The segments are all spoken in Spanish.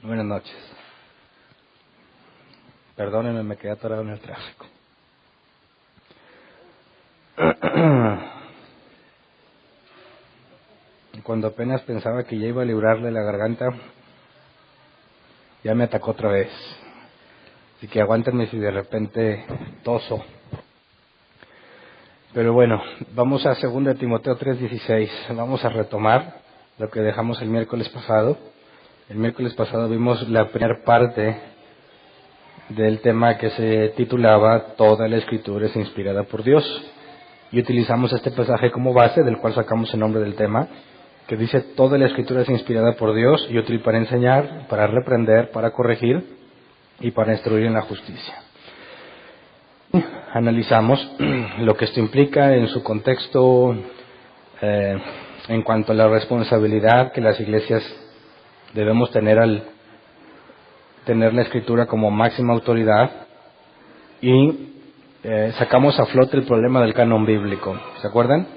Buenas noches. Perdónenme, me quedé atorado en el tráfico. Cuando apenas pensaba que ya iba a librarle la garganta, ya me atacó otra vez. Así que aguántenme si de repente toso. Pero bueno, vamos a 2 Timoteo 3:16. Vamos a retomar lo que dejamos el miércoles pasado. El miércoles pasado vimos la primera parte del tema que se titulaba Toda la Escritura es inspirada por Dios. Y utilizamos este pasaje como base, del cual sacamos el nombre del tema, que dice: toda la Escritura es inspirada por Dios y útil para enseñar, para reprender, para corregir y para instruir en la justicia. Analizamos lo que esto implica en su contexto en cuanto a la responsabilidad que las iglesias debemos tener al tener la Escritura como máxima autoridad, y sacamos a flote el problema del canon bíblico. ¿Se acuerdan?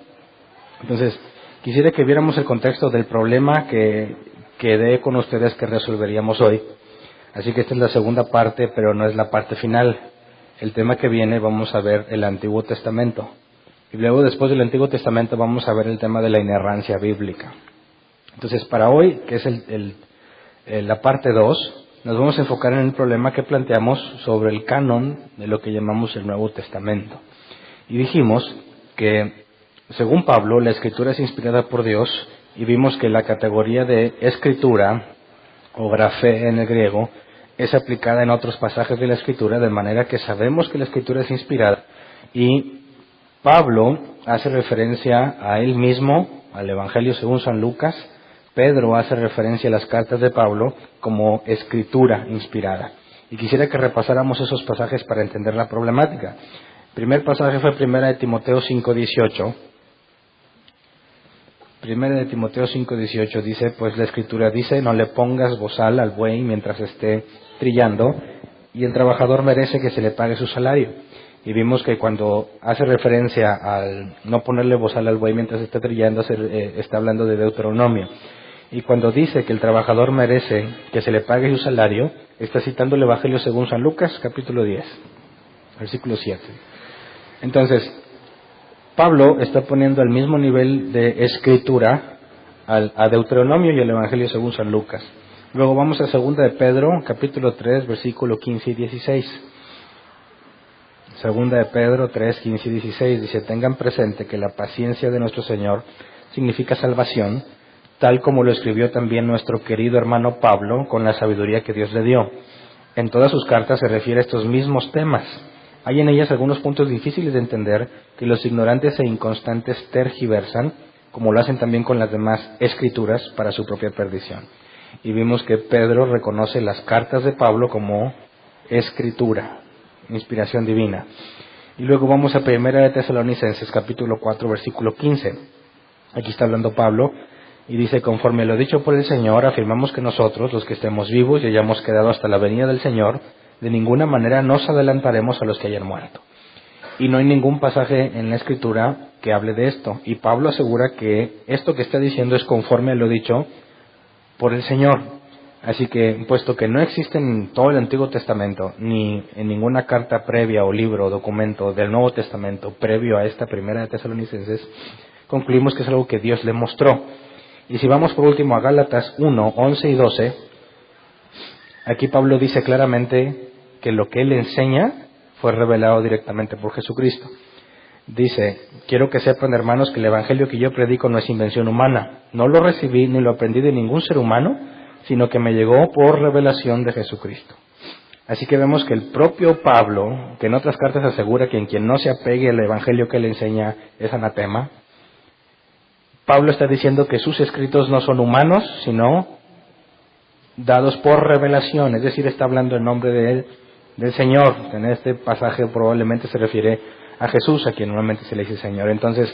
Entonces, quisiera que viéramos el contexto del problema que quedé con ustedes que resolveríamos hoy. Así que esta es la segunda parte, pero no es la parte final. El tema que viene vamos a ver el Antiguo Testamento. Y luego, después del Antiguo Testamento, vamos a ver el tema de la inerrancia bíblica. Entonces, para hoy, que es la parte 2, nos vamos a enfocar en el problema que planteamos sobre el canon de lo que llamamos el Nuevo Testamento. Y dijimos que, según Pablo, la Escritura es inspirada por Dios, y vimos que la categoría de Escritura, o grafé en el griego, es aplicada en otros pasajes de la Escritura, de manera que sabemos que la Escritura es inspirada, y Pablo hace referencia a él mismo, al Evangelio según San Lucas. Pedro hace referencia a las cartas de Pablo como escritura inspirada. Y quisiera que repasáramos esos pasajes para entender la problemática. El primer pasaje fue 1 Timoteo 5:18. 1 Timoteo 5:18 dice: pues la Escritura dice, no le pongas bozal al buey mientras esté trillando, y el trabajador merece que se le pague su salario. Y vimos que cuando hace referencia al no ponerle bozal al buey mientras esté trillando, está hablando de Deuteronomio. Y cuando dice que el trabajador merece que se le pague su salario, está citando el Evangelio según San Lucas, capítulo 10, versículo 7. Entonces, Pablo está poniendo al mismo nivel de escritura a Deuteronomio y al Evangelio según San Lucas. Luego vamos a 2 de Pedro, capítulo 3, versículo 15 y 16. 2 de Pedro 3, 15 y 16 dice: tengan presente que la paciencia de nuestro Señor significa salvación, tal como lo escribió también nuestro querido hermano Pablo con la sabiduría que Dios le dio. En todas sus cartas se refiere a estos mismos temas. Hay en ellas algunos puntos difíciles de entender que los ignorantes e inconstantes tergiversan, como lo hacen también con las demás escrituras, para su propia perdición. Y vimos que Pedro reconoce las cartas de Pablo como escritura, inspiración divina. Y luego vamos a 1 de Tesalonicenses, capítulo 4, versículo 15. Aquí está hablando Pablo y dice: conforme a lo dicho por el Señor, afirmamos que nosotros, los que estemos vivos y hayamos quedado hasta la venida del Señor, de ninguna manera nos adelantaremos a los que hayan muerto. Y no hay ningún pasaje en la Escritura que hable de esto. Y Pablo asegura que esto que está diciendo es conforme a lo dicho por el Señor. Así que, puesto que no existe en todo el Antiguo Testamento, ni en ninguna carta previa o libro o documento del Nuevo Testamento previo a esta 1 de Tesalonicenses, concluimos que es algo que Dios le mostró. Y si vamos por último a Gálatas 1, 11 y 12, aquí Pablo dice claramente que lo que él enseña fue revelado directamente por Jesucristo. Dice: quiero que sepan, hermanos, que el evangelio que yo predico no es invención humana. No lo recibí ni lo aprendí de ningún ser humano, sino que me llegó por revelación de Jesucristo. Así que vemos que el propio Pablo, que en otras cartas asegura que en quien no se apegue al evangelio que él enseña es anatema, Pablo está diciendo que sus escritos no son humanos, sino dados por revelación, es decir, está hablando en nombre del Señor. En este pasaje probablemente se refiere a Jesús, a quien normalmente se le dice Señor. Entonces,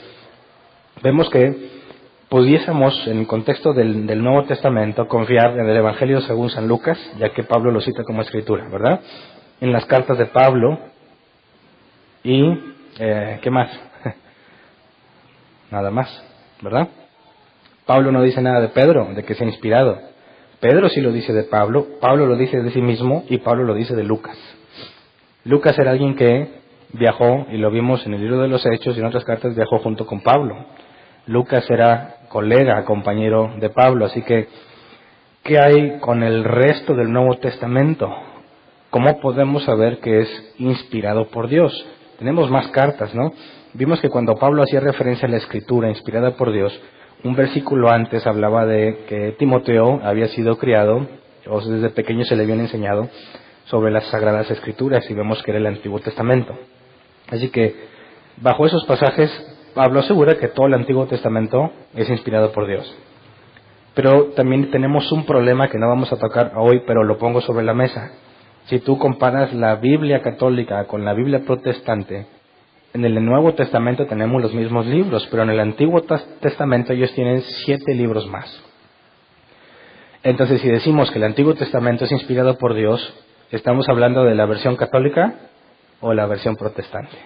vemos que pudiésemos, en el contexto del Nuevo Testamento, confiar en el Evangelio según San Lucas, ya que Pablo lo cita como escritura, ¿verdad? En las cartas de Pablo y, ¿qué más? Nada más, ¿verdad? Pablo no dice nada de Pedro, de que sea inspirado. Pedro sí lo dice de Pablo, Pablo lo dice de sí mismo y Pablo lo dice de Lucas. Lucas era alguien que viajó, y lo vimos en el libro de los Hechos y en otras cartas, viajó junto con Pablo. Lucas era colega, compañero de Pablo, así que, ¿qué hay con el resto del Nuevo Testamento? ¿Cómo podemos saber que es inspirado por Dios? Tenemos más cartas, ¿no? Vimos que cuando Pablo hacía referencia a la Escritura inspirada por Dios, un versículo antes hablaba de que Timoteo había sido criado, o desde pequeño se le habían enseñado sobre las Sagradas Escrituras, y vemos que era el Antiguo Testamento. Así que, bajo esos pasajes, Pablo asegura que todo el Antiguo Testamento es inspirado por Dios. Pero también tenemos un problema que no vamos a tocar hoy, pero lo pongo sobre la mesa. Si tú comparas la Biblia católica con la Biblia protestante, en el Nuevo Testamento tenemos los mismos libros, pero en el Antiguo Testamento ellos tienen 7 libros más. Entonces, si decimos que el Antiguo Testamento es inspirado por Dios, ¿estamos hablando de la versión católica o la versión protestante?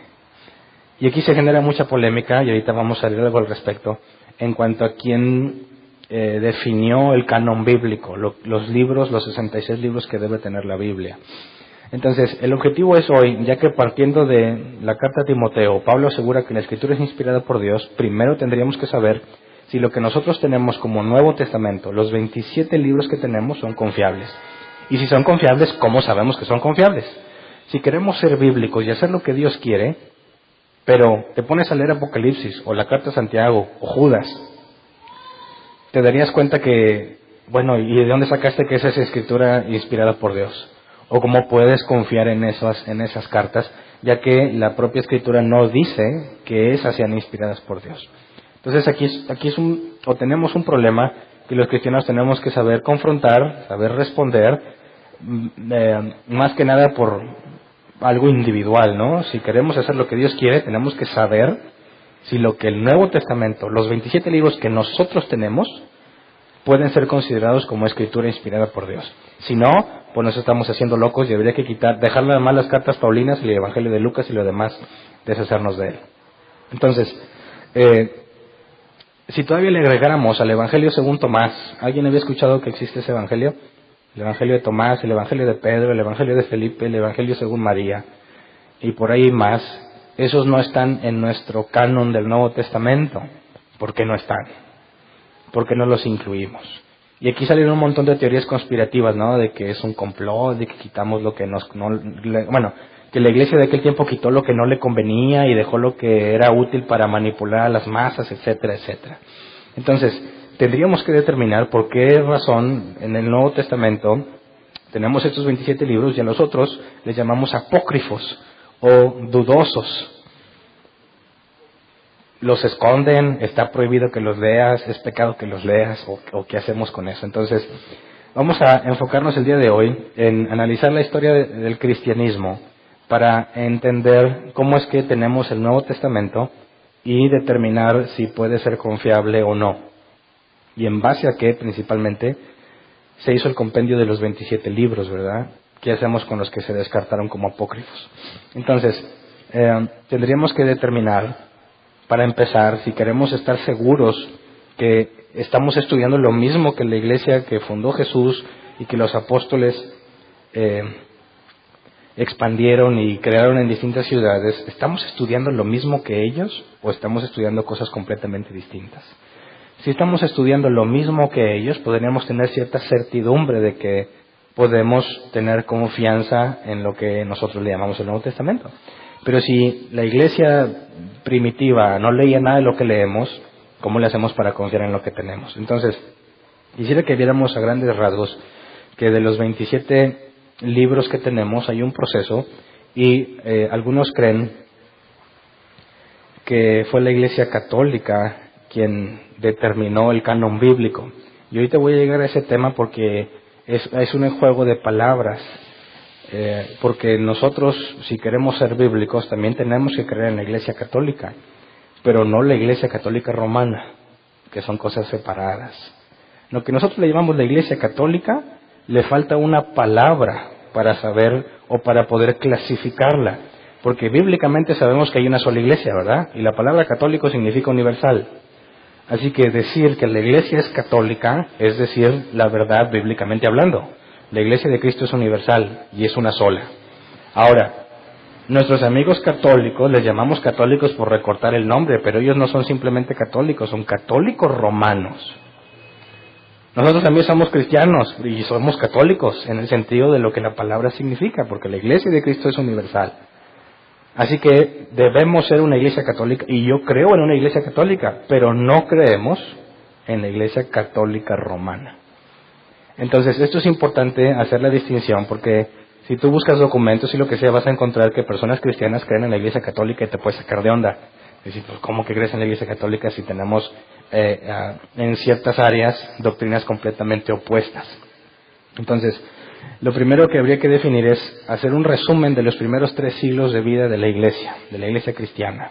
Y aquí se genera mucha polémica, y ahorita vamos a leer algo al respecto, en cuanto a quién definió el canon bíblico, los libros, los 66 libros que debe tener la Biblia. Entonces, el objetivo es hoy, ya que partiendo de la carta a Timoteo, Pablo asegura que la Escritura es inspirada por Dios, primero tendríamos que saber si lo que nosotros tenemos como Nuevo Testamento, los 27 libros que tenemos, son confiables. Y si son confiables, ¿cómo sabemos que son confiables? Si queremos ser bíblicos y hacer lo que Dios quiere, pero te pones a leer Apocalipsis, o la carta a Santiago, o Judas, te darías cuenta que, bueno, ¿y de dónde sacaste que esa es escritura inspirada por Dios? O cómo puedes confiar en esas cartas, ya que la propia escritura no dice que esas sean inspiradas por Dios. Entonces aquí tenemos un problema que los cristianos tenemos que saber confrontar, saber responder, más que nada por algo individual, ¿no? Si queremos hacer lo que Dios quiere, tenemos que saber si lo que el Nuevo Testamento, los 27 libros que nosotros tenemos, pueden ser considerados como escritura inspirada por Dios. Si no, pues nos estamos haciendo locos y habría que dejar nada más las cartas paulinas y el Evangelio de Lucas y lo demás, deshacernos de él. Entonces, si todavía le agregáramos al Evangelio según Tomás, ¿alguien había escuchado que existe ese Evangelio? El Evangelio de Tomás, el Evangelio de Pedro, el Evangelio de Felipe, el Evangelio según María, y por ahí más. Esos no están en nuestro canon del Nuevo Testamento. ¿Por qué no están? ¿Por qué no los incluimos? Y aquí salen un montón de teorías conspirativas, ¿no? De que es un complot, de que quitamos lo que que la iglesia de aquel tiempo quitó lo que no le convenía y dejó lo que era útil para manipular a las masas, etcétera, etcétera. Entonces, tendríamos que determinar por qué razón en el Nuevo Testamento tenemos estos 27 libros y a los otros les llamamos apócrifos o dudosos. Los esconden, está prohibido que los leas, es pecado que los leas, o qué hacemos con eso. Entonces, vamos a enfocarnos el día de hoy en analizar la historia del cristianismo para entender cómo es que tenemos el Nuevo Testamento y determinar si puede ser confiable o no. Y en base a qué, principalmente, se hizo el compendio de los 27 libros, ¿verdad? ¿Qué hacemos con los que se descartaron como apócrifos? Entonces, tendríamos que determinar, para empezar, si queremos estar seguros que estamos estudiando lo mismo que la iglesia que fundó Jesús y que los apóstoles expandieron y crearon en distintas ciudades, ¿estamos estudiando lo mismo que ellos o estamos estudiando cosas completamente distintas? Si estamos estudiando lo mismo que ellos, podríamos tener cierta certidumbre de que podemos tener confianza en lo que nosotros le llamamos el Nuevo Testamento. Pero si la iglesia primitiva no leía nada de lo que leemos, ¿cómo le hacemos para confiar en lo que tenemos? Entonces, quisiera que viéramos a grandes rasgos que de los 27 libros que tenemos hay un proceso y algunos creen que fue la iglesia católica quien determinó el canon bíblico. Y ahorita voy a llegar a ese tema porque es un juego de palabras. Porque nosotros, si queremos ser bíblicos, también tenemos que creer en la Iglesia Católica, pero no la Iglesia Católica Romana, que son cosas separadas. Lo que nosotros le llamamos la Iglesia Católica, le falta una palabra para saber o para poder clasificarla, porque bíblicamente sabemos que hay una sola Iglesia, ¿verdad? Y la palabra católico significa universal. Así que decir que la Iglesia es católica es decir la verdad bíblicamente hablando. La Iglesia de Cristo es universal y es una sola. Ahora, nuestros amigos católicos, les llamamos católicos por recortar el nombre, pero ellos no son simplemente católicos, son católicos romanos. Nosotros también somos cristianos y somos católicos en el sentido de lo que la palabra significa, porque la Iglesia de Cristo es universal. Así que debemos ser una iglesia católica, y yo creo en una iglesia católica, pero no creemos en la Iglesia Católica Romana. Entonces, esto es importante hacer la distinción, porque si tú buscas documentos y lo que sea, vas a encontrar que personas cristianas creen en la Iglesia Católica y te puedes sacar de onda. Es decir, pues, ¿cómo que crees en la Iglesia Católica si tenemos en ciertas áreas doctrinas completamente opuestas? Entonces, lo primero que habría que definir es hacer un resumen de los primeros 3 siglos de vida de la Iglesia cristiana.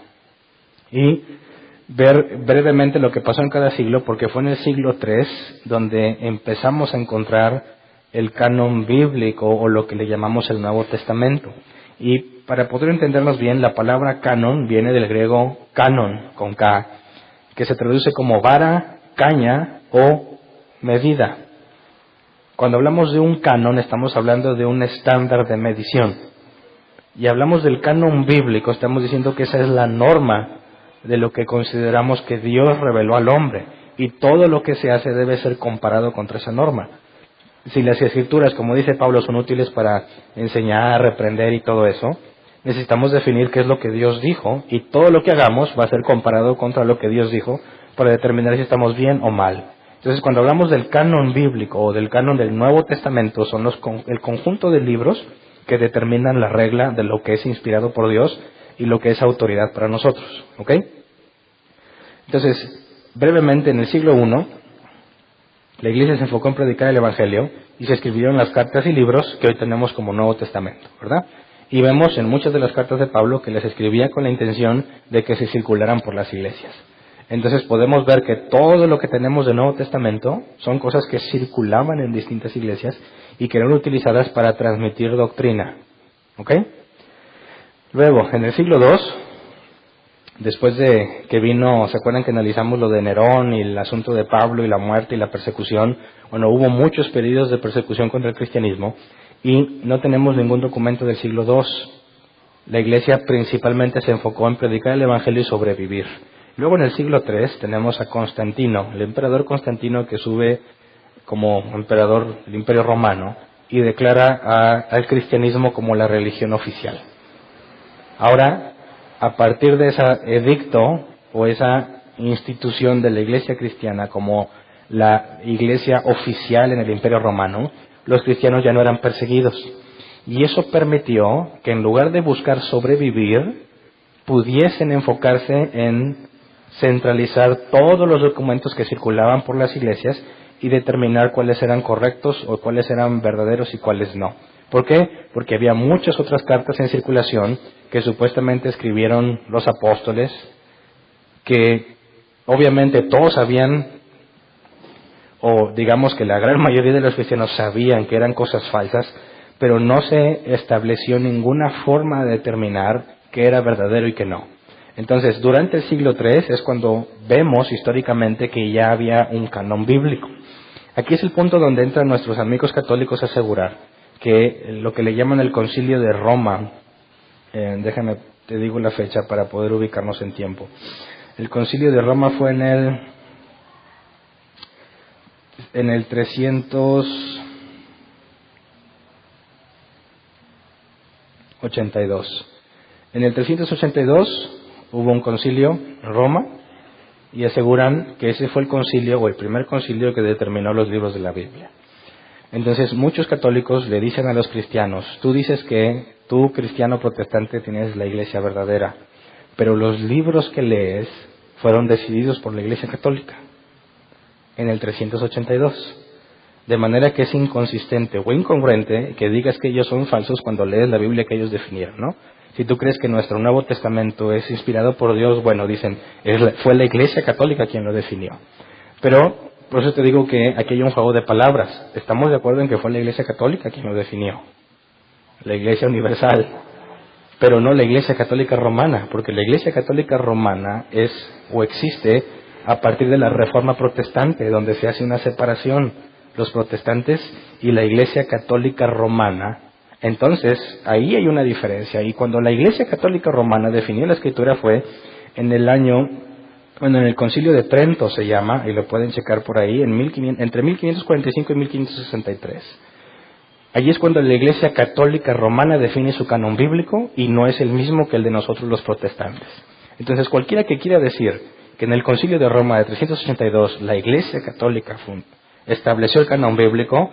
Y ver brevemente lo que pasó en cada siglo, porque fue en el siglo III donde empezamos a encontrar el canon bíblico o lo que le llamamos el Nuevo Testamento. Y para poder entendernos bien, la palabra canon viene del griego canon, con K, que se traduce como vara, caña o medida. Cuando hablamos de un canon, estamos hablando de un estándar de medición. Y hablamos del canon bíblico, estamos diciendo que esa es la norma de lo que consideramos que Dios reveló al hombre. Y todo lo que se hace debe ser comparado contra esa norma. Si las escrituras, como dice Pablo, son útiles para enseñar, reprender y todo eso, necesitamos definir qué es lo que Dios dijo, y todo lo que hagamos va a ser comparado contra lo que Dios dijo para determinar si estamos bien o mal. Entonces, cuando hablamos del canon bíblico o del canon del Nuevo Testamento, son el conjunto de libros que determinan la regla de lo que es inspirado por Dios y lo que es autoridad para nosotros. ¿Ok? Entonces, brevemente, en el siglo I, la Iglesia se enfocó en predicar el Evangelio y se escribieron las cartas y libros que hoy tenemos como Nuevo Testamento, ¿verdad? Y vemos en muchas de las cartas de Pablo que las escribía con la intención de que se circularan por las iglesias. Entonces podemos ver que todo lo que tenemos del Nuevo Testamento son cosas que circulaban en distintas iglesias y que eran utilizadas para transmitir doctrina. ¿Ok? Luego, en el siglo II, después de que vino, ¿se acuerdan que analizamos lo de Nerón y el asunto de Pablo y la muerte y la persecución? Bueno, hubo muchos periodos de persecución contra el cristianismo y no tenemos ningún documento del siglo II. La iglesia principalmente se enfocó en predicar el Evangelio y sobrevivir. Luego en el siglo III tenemos a Constantino, el emperador Constantino, que sube como emperador del Imperio Romano y declara al cristianismo como la religión oficial. Ahora, a partir de ese edicto o esa institución de la iglesia cristiana como la iglesia oficial en el Imperio Romano, los cristianos ya no eran perseguidos. Y eso permitió que en lugar de buscar sobrevivir, pudiesen enfocarse en centralizar todos los documentos que circulaban por las iglesias y determinar cuáles eran correctos o cuáles eran verdaderos y cuáles no. ¿Por qué? Porque había muchas otras cartas en circulación que supuestamente escribieron los apóstoles, que obviamente todos sabían, o digamos que la gran mayoría de los cristianos sabían que eran cosas falsas, pero no se estableció ninguna forma de determinar qué era verdadero y qué no. Entonces, durante el siglo III es cuando vemos históricamente que ya había un canon bíblico. Aquí es el punto donde entran nuestros amigos católicos a asegurar que lo que le llaman el Concilio de Roma, déjame, te digo la fecha para poder ubicarnos en tiempo. El Concilio de Roma fue en el 382. En el 382 hubo un concilio en Roma y aseguran que ese fue el concilio o el primer concilio que determinó los libros de la Biblia. Entonces muchos católicos le dicen a los cristianos, tú dices que tú, cristiano protestante, tienes la iglesia verdadera, pero los libros que lees fueron decididos por la iglesia católica en el 382. De manera que es inconsistente o incongruente que digas que ellos son falsos cuando lees la Biblia que ellos definieron, ¿no? Si tú crees que nuestro Nuevo Testamento es inspirado por Dios, bueno, dicen, fue la Iglesia Católica quien lo definió. Pero, por eso te digo que aquí hay un juego de palabras. Estamos de acuerdo en que fue la Iglesia Católica quien lo definió. La Iglesia Universal. Pero no la Iglesia Católica Romana, porque la Iglesia Católica Romana es, o existe, a partir de la Reforma Protestante, donde se hace una separación, los protestantes y la Iglesia Católica Romana. Entonces, ahí hay una diferencia. Y cuando la Iglesia Católica Romana definió la Escritura fue en el año, en el Concilio de Trento se llama, y lo pueden checar por ahí, entre 1545 y 1563. Allí es cuando la Iglesia Católica Romana define su canon bíblico y no es el mismo que el de nosotros los protestantes. Entonces, cualquiera que quiera decir que en el Concilio de Roma de 382 la Iglesia Católica estableció el canon bíblico,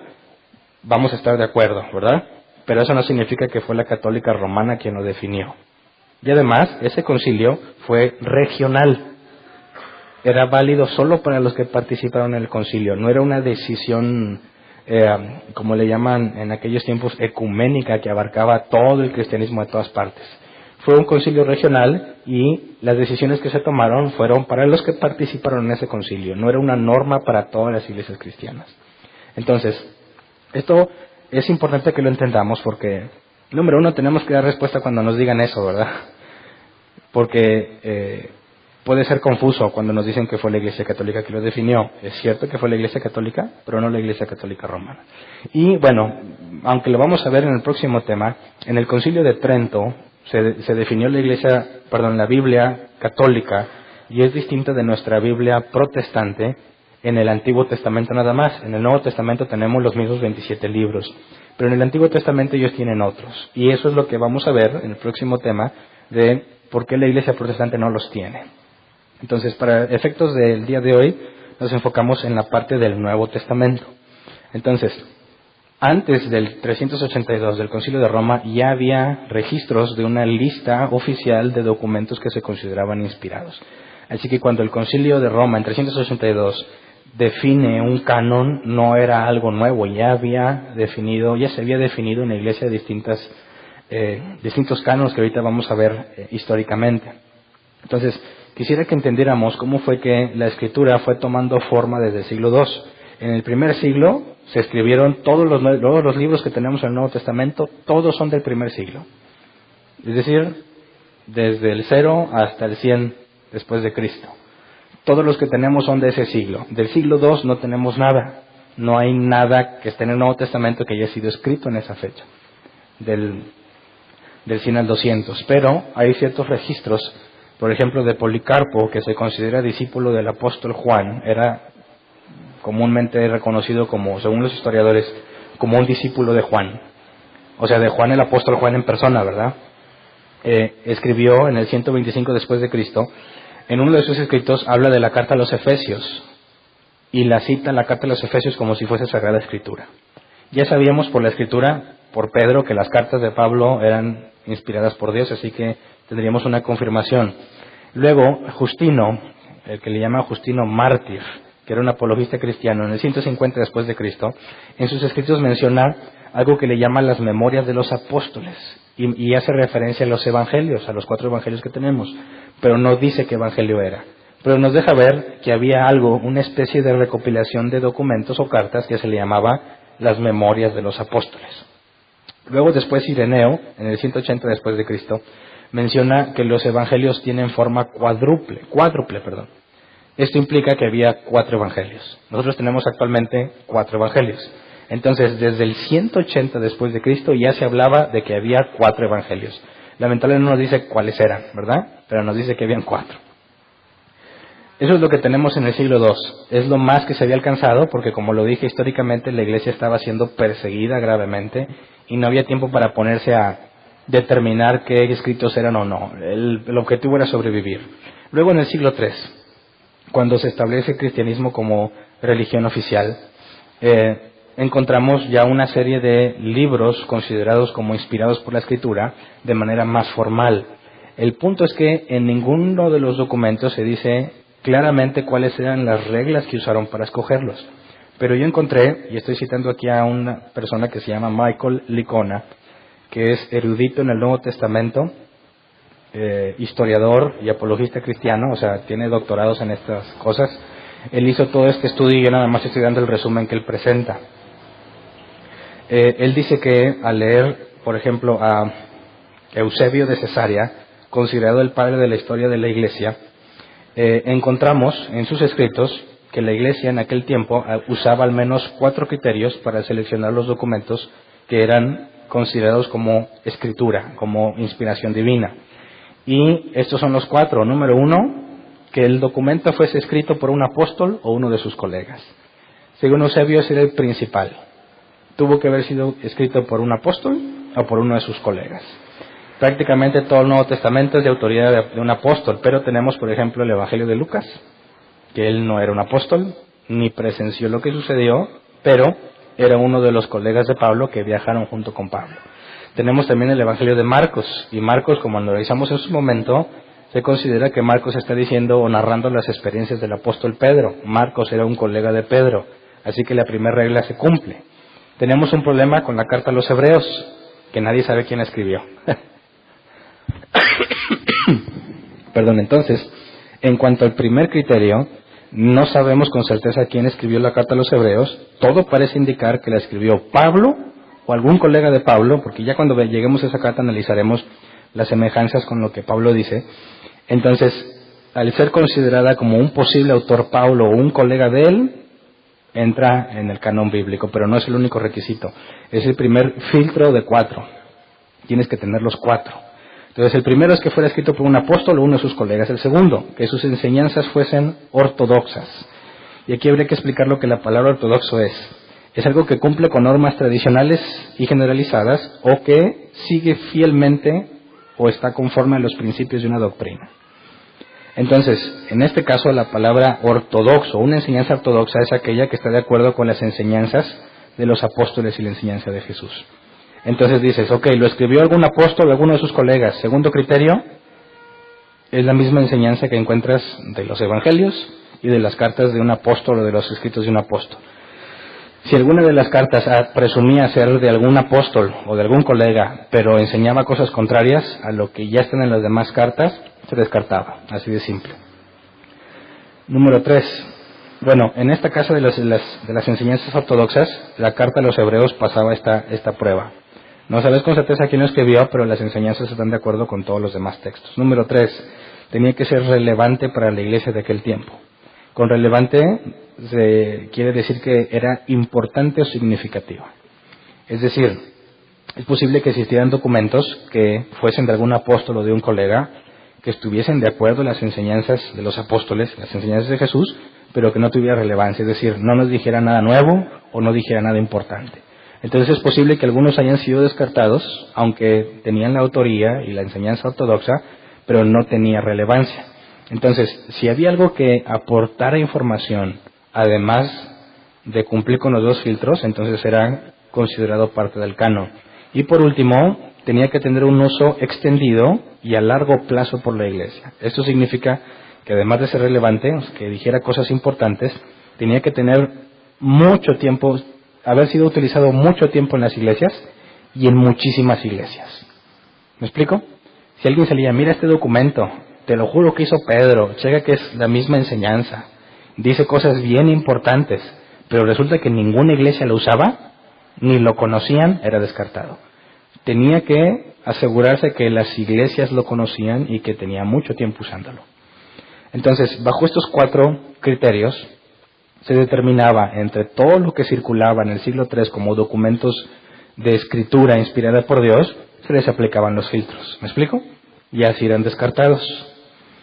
vamos a estar de acuerdo, ¿verdad? Pero eso no significa que fue la Católica Romana quien lo definió. Y además, ese concilio fue regional. Era válido solo para los que participaron en el concilio. No era una decisión, como le llaman en aquellos tiempos, ecuménica, que abarcaba todo el cristianismo de todas partes. Fue un concilio regional y las decisiones que se tomaron fueron para los que participaron en ese concilio. No era una norma para todas las iglesias cristianas. Entonces, esto es importante que lo entendamos porque, número uno, tenemos que dar respuesta cuando nos digan eso, ¿verdad? Porque puede ser confuso cuando nos dicen que fue la Iglesia Católica que lo definió. Es cierto que fue la Iglesia Católica, pero no la Iglesia Católica Romana. Y bueno, aunque lo vamos a ver en el próximo tema, en el Concilio de Trento se definió la Biblia católica, y es distinta de nuestra Biblia protestante en el Antiguo Testamento nada más. En el Nuevo Testamento tenemos los mismos 27 libros, pero en el Antiguo Testamento ellos tienen otros. Y eso es lo que vamos a ver en el próximo tema de por qué la Iglesia protestante no los tiene. Entonces, para efectos del día de hoy, nos enfocamos en la parte del Nuevo Testamento. Entonces, antes del 382 del Concilio de Roma ya había registros de una lista oficial de documentos que se consideraban inspirados. Así que cuando el Concilio de Roma en 382 define un canon, no era algo nuevo, ya se había definido en la Iglesia distintos cánones que ahorita vamos a ver históricamente. Entonces, quisiera que entendiéramos cómo fue que la Escritura fue tomando forma desde el siglo II. En el primer siglo se escribieron todos los libros que tenemos en el Nuevo Testamento, todos son del primer siglo. Es decir, desde el 0 hasta el 100 después de Cristo. Todos los que tenemos son de ese siglo. Del siglo II no tenemos nada. No hay nada que esté en el Nuevo Testamento que haya sido escrito en esa fecha. Del 100 al 200. Pero hay ciertos registros, por ejemplo, de Policarpo, que se considera discípulo del apóstol Juan. Era comúnmente reconocido como, según los historiadores, como un discípulo de Juan. O sea, de Juan el apóstol Juan en persona, ¿verdad? Escribió en el 125 después de Cristo. En uno de sus escritos habla de la carta a los Efesios y la cita la carta a los Efesios como si fuese Sagrada Escritura. Ya sabíamos por la Escritura, por Pedro, que las cartas de Pablo eran inspiradas por Dios, así que tendríamos una confirmación. Luego, Justino, el que le llama Justino Mártir, que era un apologista cristiano, en el 150 después de Cristo, en sus escritos menciona algo que le llama las memorias de los apóstoles, y hace referencia a los evangelios, a los 4 evangelios que tenemos, pero no dice qué evangelio era. Pero nos deja ver que había algo, una especie de recopilación de documentos o cartas que se le llamaba las memorias de los apóstoles. Luego después Ireneo, en el 180 después de Cristo, menciona que los evangelios tienen forma cuádruple. Esto implica que había 4 evangelios. Nosotros tenemos actualmente 4 evangelios. Entonces, desde el 180 después de Cristo ya se hablaba de que había 4 evangelios. Lamentablemente no nos dice cuáles eran, ¿verdad? Pero nos dice que habían 4. Eso es lo que tenemos en el siglo II. Es lo más que se había alcanzado porque, como lo dije, históricamente la iglesia estaba siendo perseguida gravemente y no había tiempo para ponerse a determinar qué escritos eran o no. El objetivo era sobrevivir. Luego, en el siglo III, cuando se establece el cristianismo como religión oficial, encontramos ya una serie de libros considerados como inspirados por la Escritura de manera más formal. El punto es que en ninguno de los documentos se dice claramente cuáles eran las reglas que usaron para escogerlos. Pero yo encontré, y estoy citando aquí a una persona que se llama Michael Licona, que es erudito en el Nuevo Testamento, historiador y apologista cristiano, o sea, tiene doctorados en estas cosas. Él hizo todo este estudio y yo nada más estoy dando el resumen que él presenta. Él dice que al leer, por ejemplo, a Eusebio de Cesarea, considerado el padre de la historia de la Iglesia, encontramos en sus escritos que la Iglesia en aquel tiempo usaba al menos 4 criterios para seleccionar los documentos que eran considerados como escritura, como inspiración divina. Y estos son los 4. Número 1, que el documento fuese escrito por un apóstol o uno de sus colegas. Según Eusebio, ese era el principal. Tuvo que haber sido escrito por un apóstol o por uno de sus colegas. Prácticamente todo el Nuevo Testamento es de autoridad de un apóstol, pero tenemos, por ejemplo, el Evangelio de Lucas, que él no era un apóstol, ni presenció lo que sucedió, pero era uno de los colegas de Pablo que viajaron junto con Pablo. Tenemos también el Evangelio de Marcos, y Marcos, como analizamos en su momento, se considera que Marcos está diciendo o narrando las experiencias del apóstol Pedro. Marcos era un colega de Pedro, así que la primera regla se cumple. Tenemos un problema con la carta a los Hebreos, que nadie sabe quién escribió. Perdón, entonces, en cuanto al primer criterio, no sabemos con certeza quién escribió la carta a los Hebreos. Todo parece indicar que la escribió Pablo o algún colega de Pablo, porque ya cuando lleguemos a esa carta analizaremos las semejanzas con lo que Pablo dice. Entonces, al ser considerada como un posible autor Pablo o un colega de él, entra en el canon bíblico, pero no es el único requisito. Es el primer filtro de 4. Tienes que tener los 4. Entonces, el primero es que fuera escrito por un apóstol o uno de sus colegas. El segundo, que sus enseñanzas fuesen ortodoxas. Y aquí habría que explicar lo que la palabra ortodoxo es. Es algo que cumple con normas tradicionales y generalizadas, o que sigue fielmente o está conforme a los principios de una doctrina. Entonces, en este caso, la palabra ortodoxo, una enseñanza ortodoxa, es aquella que está de acuerdo con las enseñanzas de los apóstoles y la enseñanza de Jesús. Entonces dices, ok, ¿lo escribió algún apóstol o alguno de sus colegas? Segundo criterio, es la misma enseñanza que encuentras de los evangelios y de las cartas de un apóstol o de los escritos de un apóstol. Si alguna de las cartas presumía ser de algún apóstol o de algún colega, pero enseñaba cosas contrarias a lo que ya están en las demás cartas, se descartaba, así de simple. Número 3. Bueno, en esta casa de las enseñanzas ortodoxas, la carta a los Hebreos pasaba esta prueba. No sabes con certeza quién lo escribió, pero las enseñanzas están de acuerdo con todos los demás textos. Número 3. Tenía que ser relevante para la iglesia de aquel tiempo. Con relevante se quiere decir que era importante o significativa. Es decir, es posible que existieran documentos que fuesen de algún apóstol o de un colega, que estuviesen de acuerdo en las enseñanzas de los apóstoles, las enseñanzas de Jesús, pero que no tuviera relevancia, es decir, no nos dijera nada nuevo o no dijera nada importante. Entonces es posible que algunos hayan sido descartados, aunque tenían la autoría y la enseñanza ortodoxa, pero no tenía relevancia. Entonces, si había algo que aportara información, además de cumplir con los 2 filtros, entonces era considerado parte del canon. Y por último, tenía que tener un uso extendido y a largo plazo por la iglesia. Esto significa que además de ser relevante, que dijera cosas importantes, tenía que tener mucho tiempo, haber sido utilizado mucho tiempo en las iglesias y en muchísimas iglesias. ¿Me explico? Si alguien se leía, mira este documento, te lo juro que hizo Pedro, checa que es la misma enseñanza, dice cosas bien importantes, pero resulta que ninguna iglesia lo usaba, ni lo conocían, era descartado. Tenía que asegurarse que las iglesias lo conocían y que tenía mucho tiempo usándolo. Entonces, bajo estos 4 criterios, se determinaba entre todo lo que circulaba en el siglo III como documentos de escritura inspirada por Dios, se les aplicaban los filtros. ¿Me explico? Y así eran descartados.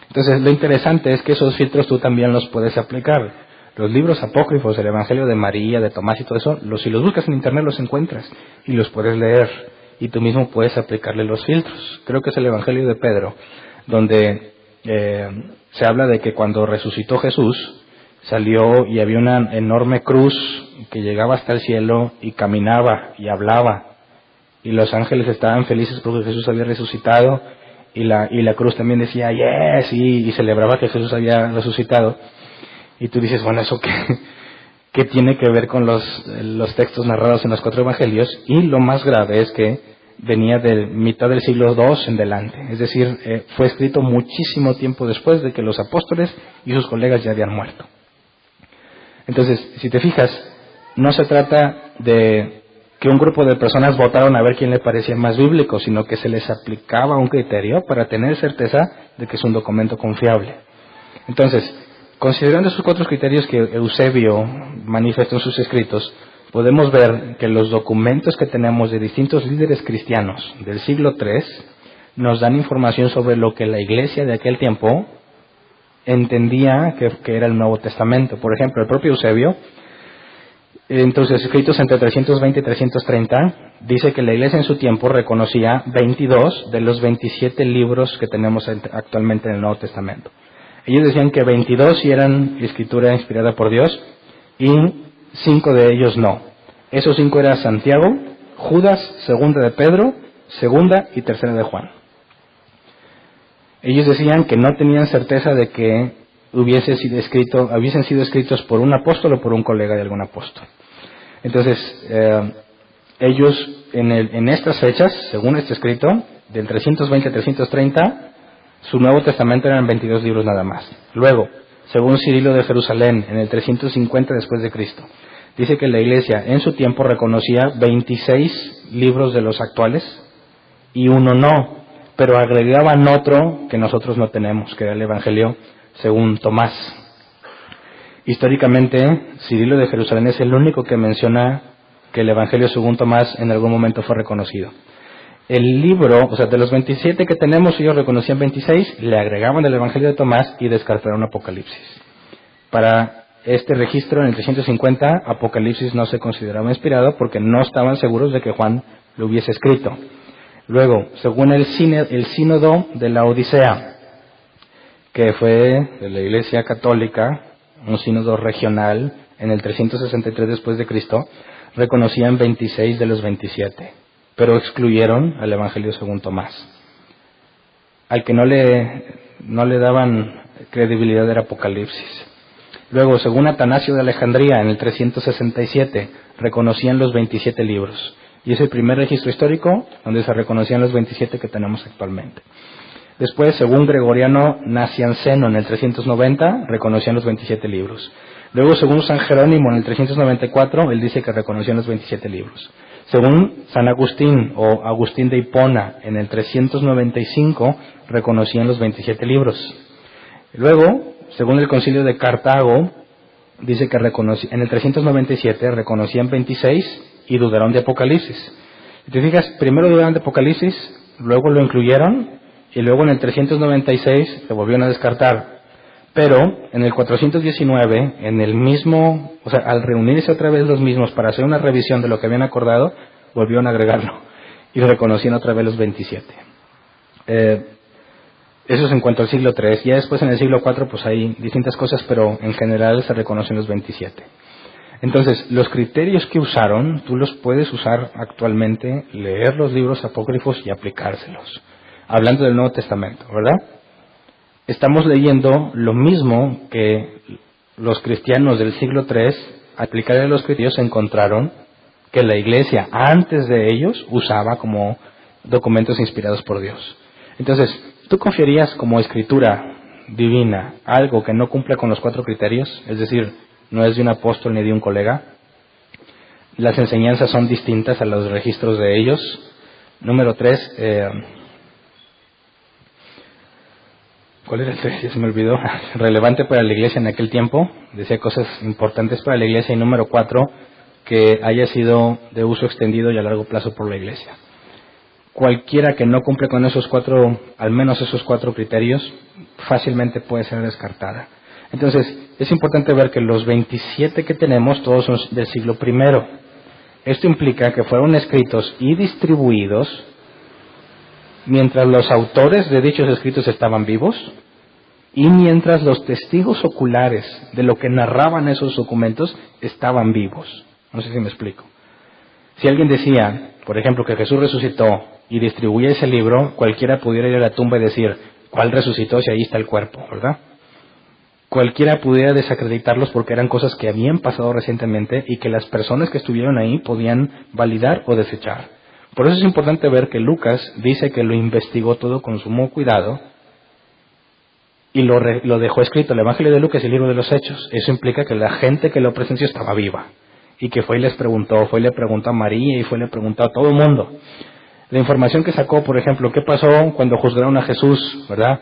Entonces, lo interesante es que esos filtros tú también los puedes aplicar. Los libros apócrifos, el Evangelio de María, de Tomás y todo eso, si los buscas en internet los encuentras y los puedes leer. Y tú mismo puedes aplicarle los filtros. Creo que es el Evangelio de Pedro, donde se habla de que cuando resucitó Jesús, salió y había una enorme cruz que llegaba hasta el cielo y caminaba y hablaba. Y los ángeles estaban felices porque Jesús había resucitado. Y la cruz también decía, yes, y celebraba que Jesús había resucitado. Y tú dices, bueno, ¿eso qué tiene que ver con los textos narrados en los 4 evangelios? Y lo más grave es que venía de mitad del siglo II en delante. Es decir, fue escrito muchísimo tiempo después de que los apóstoles y sus colegas ya habían muerto. Entonces, si te fijas, no se trata de que un grupo de personas votaron a ver quién le parecía más bíblico, sino que se les aplicaba un criterio para tener certeza de que es un documento confiable. Entonces, considerando esos 4 criterios que Eusebio manifestó en sus escritos, podemos ver que los documentos que tenemos de distintos líderes cristianos del siglo III nos dan información sobre lo que la iglesia de aquel tiempo entendía que era el Nuevo Testamento. Por ejemplo, el propio Eusebio, entre sus escritos entre 320 y 330, dice que la iglesia en su tiempo reconocía 22 de los 27 libros que tenemos actualmente en el Nuevo Testamento. Ellos decían que 22 sí eran escritura inspirada por Dios y 5 de ellos no. Esos 5 eran Santiago, Judas, Segunda de Pedro, Segunda y Tercera de Juan. Ellos decían que no tenían certeza de que hubiesen sido escritos por un apóstol o por un colega de algún apóstol. Entonces, ellos en estas fechas, según este escrito, del 320 a 330, su Nuevo Testamento eran 22 libros nada más. Luego, según Cirilo de Jerusalén, en el 350 después de Cristo, dice que la iglesia en su tiempo reconocía 26 libros de los actuales y uno no, pero agregaban otro que nosotros no tenemos, que era el Evangelio según Tomás. Históricamente, Cirilo de Jerusalén es el único que menciona que el Evangelio según Tomás en algún momento fue reconocido. El libro, o sea, de los 27 que tenemos, ellos reconocían 26, le agregaban el Evangelio de Tomás y descartaron Apocalipsis. Para este registro, en el 350, Apocalipsis no se consideraba inspirado porque no estaban seguros de que Juan lo hubiese escrito. Luego, según el sínodo de la Odisea, que fue de la Iglesia Católica, un sínodo regional, en el 363 después de Cristo, reconocían 26 de los 27, pero excluyeron al Evangelio según Tomás. Al que no le daban credibilidad era Apocalipsis. Luego, según Atanasio de Alejandría, en el 367, reconocían los 27 libros. Y es el primer registro histórico donde se reconocían los 27 que tenemos actualmente. Después, según Gregoriano Nacianceno, en el 390, reconocían los 27 libros. Luego, según San Jerónimo, en el 394, él dice que reconocían los 27 libros. Según San Agustín o Agustín de Hipona, en el 395, reconocían los 27 libros. Luego, según el Concilio de Cartago, dice que en el 397 reconocían 26 y dudaron de Apocalipsis. Si te fijas, primero dudaron de Apocalipsis, luego lo incluyeron, y luego en el 396 se volvieron a descartar. Pero en el 419, en el mismo, o sea, al reunirse otra vez los mismos para hacer una revisión de lo que habían acordado, volvieron a agregarlo y reconocían otra vez los 27. Eso es en cuanto al siglo III. Ya después en el siglo IV pues hay distintas cosas, pero en general se reconocen los 27. Entonces, los criterios que usaron, tú los puedes usar actualmente, leer los libros apócrifos y aplicárselos. Hablando del Nuevo Testamento, ¿verdad? Estamos leyendo lo mismo que los cristianos del siglo III, aplicarle los criterios, encontraron que la iglesia antes de ellos usaba como documentos inspirados por Dios. Entonces, ¿tú confiarías como escritura divina algo que no cumple con los 4 criterios? Es decir, no es de un apóstol ni de un colega. Las enseñanzas son distintas a los registros de ellos. Número 3, ¿cuál era el 3? Ya se me olvidó. Relevante para la iglesia en aquel tiempo. Decía cosas importantes para la iglesia. Y número 4, que haya sido de uso extendido y a largo plazo por la iglesia. Cualquiera que no cumple con esos 4, al menos esos 4 criterios, fácilmente puede ser descartada. Entonces, es importante ver que los 27 que tenemos, todos son del siglo I. Esto implica que fueron escritos y distribuidos mientras los autores de dichos escritos estaban vivos y mientras los testigos oculares de lo que narraban esos documentos estaban vivos. No sé si me explico. Si alguien decía, por ejemplo, que Jesús resucitó y distribuía ese libro, cualquiera pudiera ir a la tumba y decir, ¿cuál resucitó si ahí está el cuerpo? ¿Verdad? Cualquiera pudiera desacreditarlos porque eran cosas que habían pasado recientemente y que las personas que estuvieron ahí podían validar o desechar. Por eso es importante ver que Lucas dice que lo investigó todo con sumo cuidado y lo dejó escrito, el Evangelio de Lucas y el libro de los Hechos. Eso implica que la gente que lo presenció estaba viva y que fue y le preguntó a María y le preguntó a todo el mundo. La información que sacó, por ejemplo, ¿qué pasó cuando juzgaron a Jesús, verdad?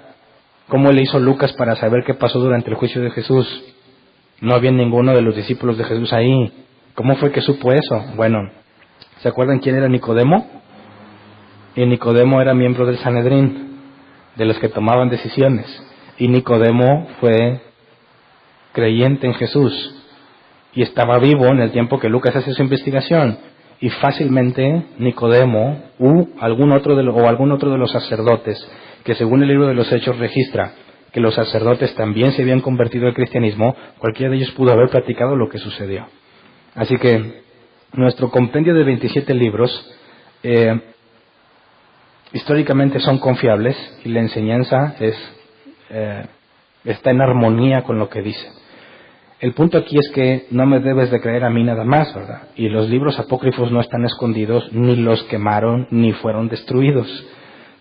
¿Cómo le hizo Lucas para saber qué pasó durante el juicio de Jesús? No había ninguno de los discípulos de Jesús ahí. ¿Cómo fue que supo eso? Bueno, ¿se acuerdan quién era Nicodemo? Y Nicodemo era miembro del Sanedrín, de los que tomaban decisiones. Y Nicodemo fue creyente en Jesús y estaba vivo en el tiempo que Lucas hace su investigación. Y fácilmente Nicodemo o algún otro de los sacerdotes, que según el libro de los Hechos registra que los sacerdotes también se habían convertido al cristianismo, cualquiera de ellos pudo haber platicado lo que sucedió. Así que nuestro compendio de 27 libros históricamente son confiables y la enseñanza está en armonía con lo que dice. El punto aquí es que no me debes de creer a mí nada más, ¿verdad? Y los libros apócrifos no están escondidos, ni los quemaron, ni fueron destruidos.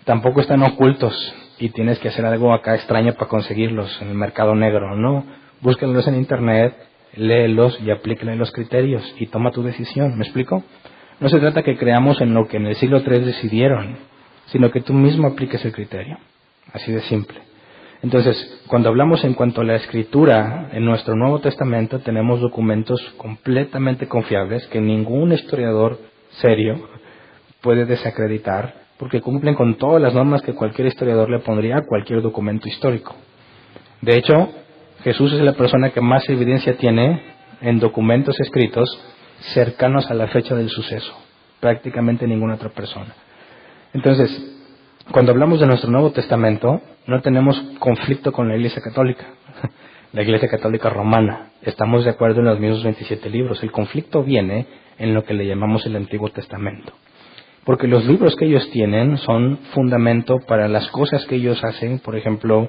Tampoco están ocultos y tienes que hacer algo acá extraño para conseguirlos en el mercado negro, ¿no? Búsquenlos en internet, léelos y aplíquenle los criterios y toma tu decisión. ¿Me explico? No se trata que creamos en lo que en el siglo III decidieron, sino que tú mismo apliques el criterio. Así de simple. Entonces, cuando hablamos en cuanto a la escritura, en nuestro Nuevo Testamento tenemos documentos completamente confiables que ningún historiador serio puede desacreditar, porque cumplen con todas las normas que cualquier historiador le pondría a cualquier documento histórico. De hecho, Jesús es la persona que más evidencia tiene en documentos escritos cercanos a la fecha del suceso. Prácticamente ninguna otra persona. Entonces, cuando hablamos de nuestro Nuevo Testamento, no tenemos conflicto con la Iglesia Católica, la Iglesia Católica Romana. Estamos de acuerdo en los mismos 27 libros. El conflicto viene en lo que le llamamos el Antiguo Testamento. Porque los libros que ellos tienen son fundamento para las cosas que ellos hacen, por ejemplo,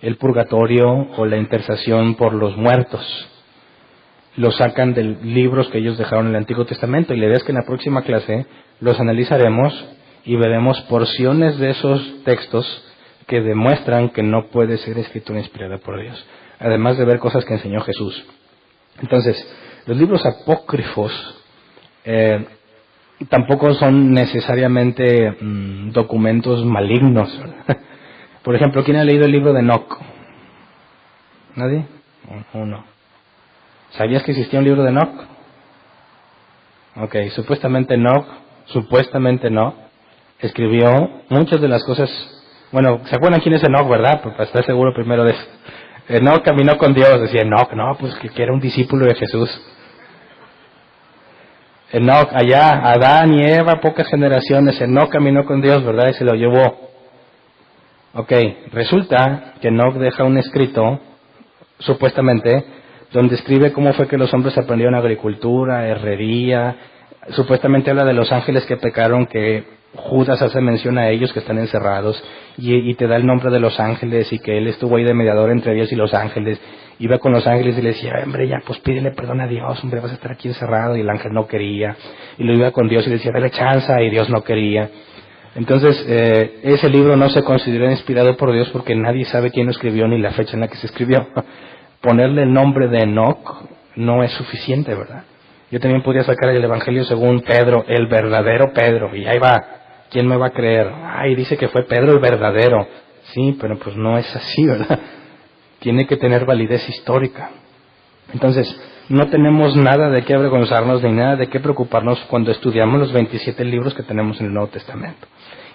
el purgatorio o la intercesión por los muertos. Los sacan de libros que ellos dejaron en el Antiguo Testamento y la idea es que en la próxima clase los analizaremos y veremos porciones de esos textos que demuestran que no puede ser escritura inspirada por Dios, además de ver cosas que enseñó Jesús. Entonces, los libros apócrifos tampoco son necesariamente documentos malignos. Por ejemplo, ¿quién ha leído el libro de Enoc? ¿Nadie? Uno. ¿Sabías que existía un libro de Enoc? Ok, supuestamente Enoc escribió muchas de las cosas. Bueno, ¿se acuerdan quién es Enoc, verdad? Pues para estar seguro primero de eso. Enoc caminó con Dios, decía Enoc, no, pues que era un discípulo de Jesús. Enoc, allá, Adán y Eva, pocas generaciones, Enoc caminó con Dios, ¿verdad? Y se lo llevó. Ok, resulta que Enoc deja un escrito, supuestamente, donde escribe cómo fue que los hombres aprendieron agricultura, herrería. Supuestamente habla de los ángeles que pecaron, que Judas hace mención a ellos que están encerrados, y te da el nombre de los ángeles, y que él estuvo ahí de mediador entre Dios y los ángeles. Iba con los ángeles y le decía, hombre, ya, pues pídele perdón a Dios, hombre, vas a estar aquí encerrado, y el ángel no quería. Y lo iba con Dios y le decía, dale chanza, y Dios no quería. Entonces, ese libro no se considera inspirado por Dios porque nadie sabe quién lo escribió ni la fecha en la que se escribió. Ponerle el nombre de Enoc no es suficiente, ¿verdad? Yo también podría sacar el Evangelio según Pedro, el verdadero Pedro, y ahí va. ¿Quién me va a creer? Ay, dice que fue Pedro el verdadero. Sí, pero pues no es así, ¿verdad? Tiene que tener validez histórica. Entonces, no tenemos nada de qué avergonzarnos ni nada de qué preocuparnos cuando estudiamos los 27 libros que tenemos en el Nuevo Testamento.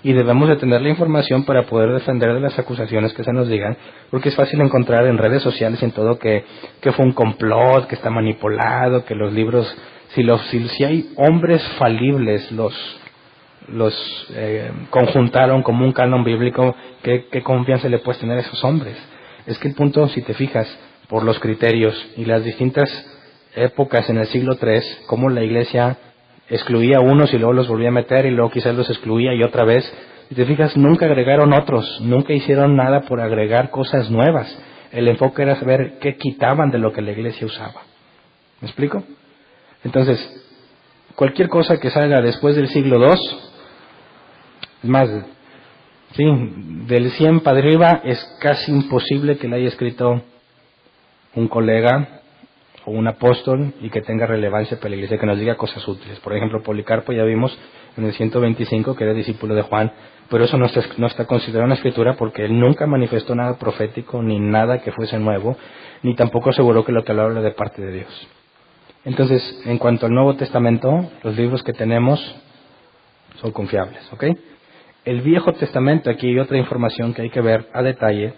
Y debemos de tener la información para poder defender de las acusaciones que se nos digan, porque es fácil encontrar en redes sociales y en todo que fue un complot, que está manipulado, que los libros, si hay hombres falibles, los conjuntaron como un canon bíblico, ¿qué confianza le puedes tener a esos hombres? Es que el punto, si te fijas, por los criterios y las distintas épocas en el siglo III, cómo la Iglesia excluía a unos y luego los volvía a meter y luego quizás los excluía y otra vez. Si te fijas, nunca agregaron otros, nunca hicieron nada por agregar cosas nuevas. El enfoque era saber qué quitaban de lo que la Iglesia usaba. ¿Me explico? Entonces, cualquier cosa que salga después del siglo II, es más, sí, del 100 para arriba es casi imposible que la haya escrito un colega o un apóstol y que tenga relevancia para la Iglesia, que nos diga cosas útiles. Por ejemplo, Policarpo, ya vimos, en el 125, que era discípulo de Juan, pero eso no está considerado en la Escritura porque él nunca manifestó nada profético, ni nada que fuese nuevo, ni tampoco aseguró que lo que hablaba era de parte de Dios. Entonces, en cuanto al Nuevo Testamento, los libros que tenemos son confiables, ¿ok? El Viejo Testamento, aquí hay otra información que hay que ver a detalle,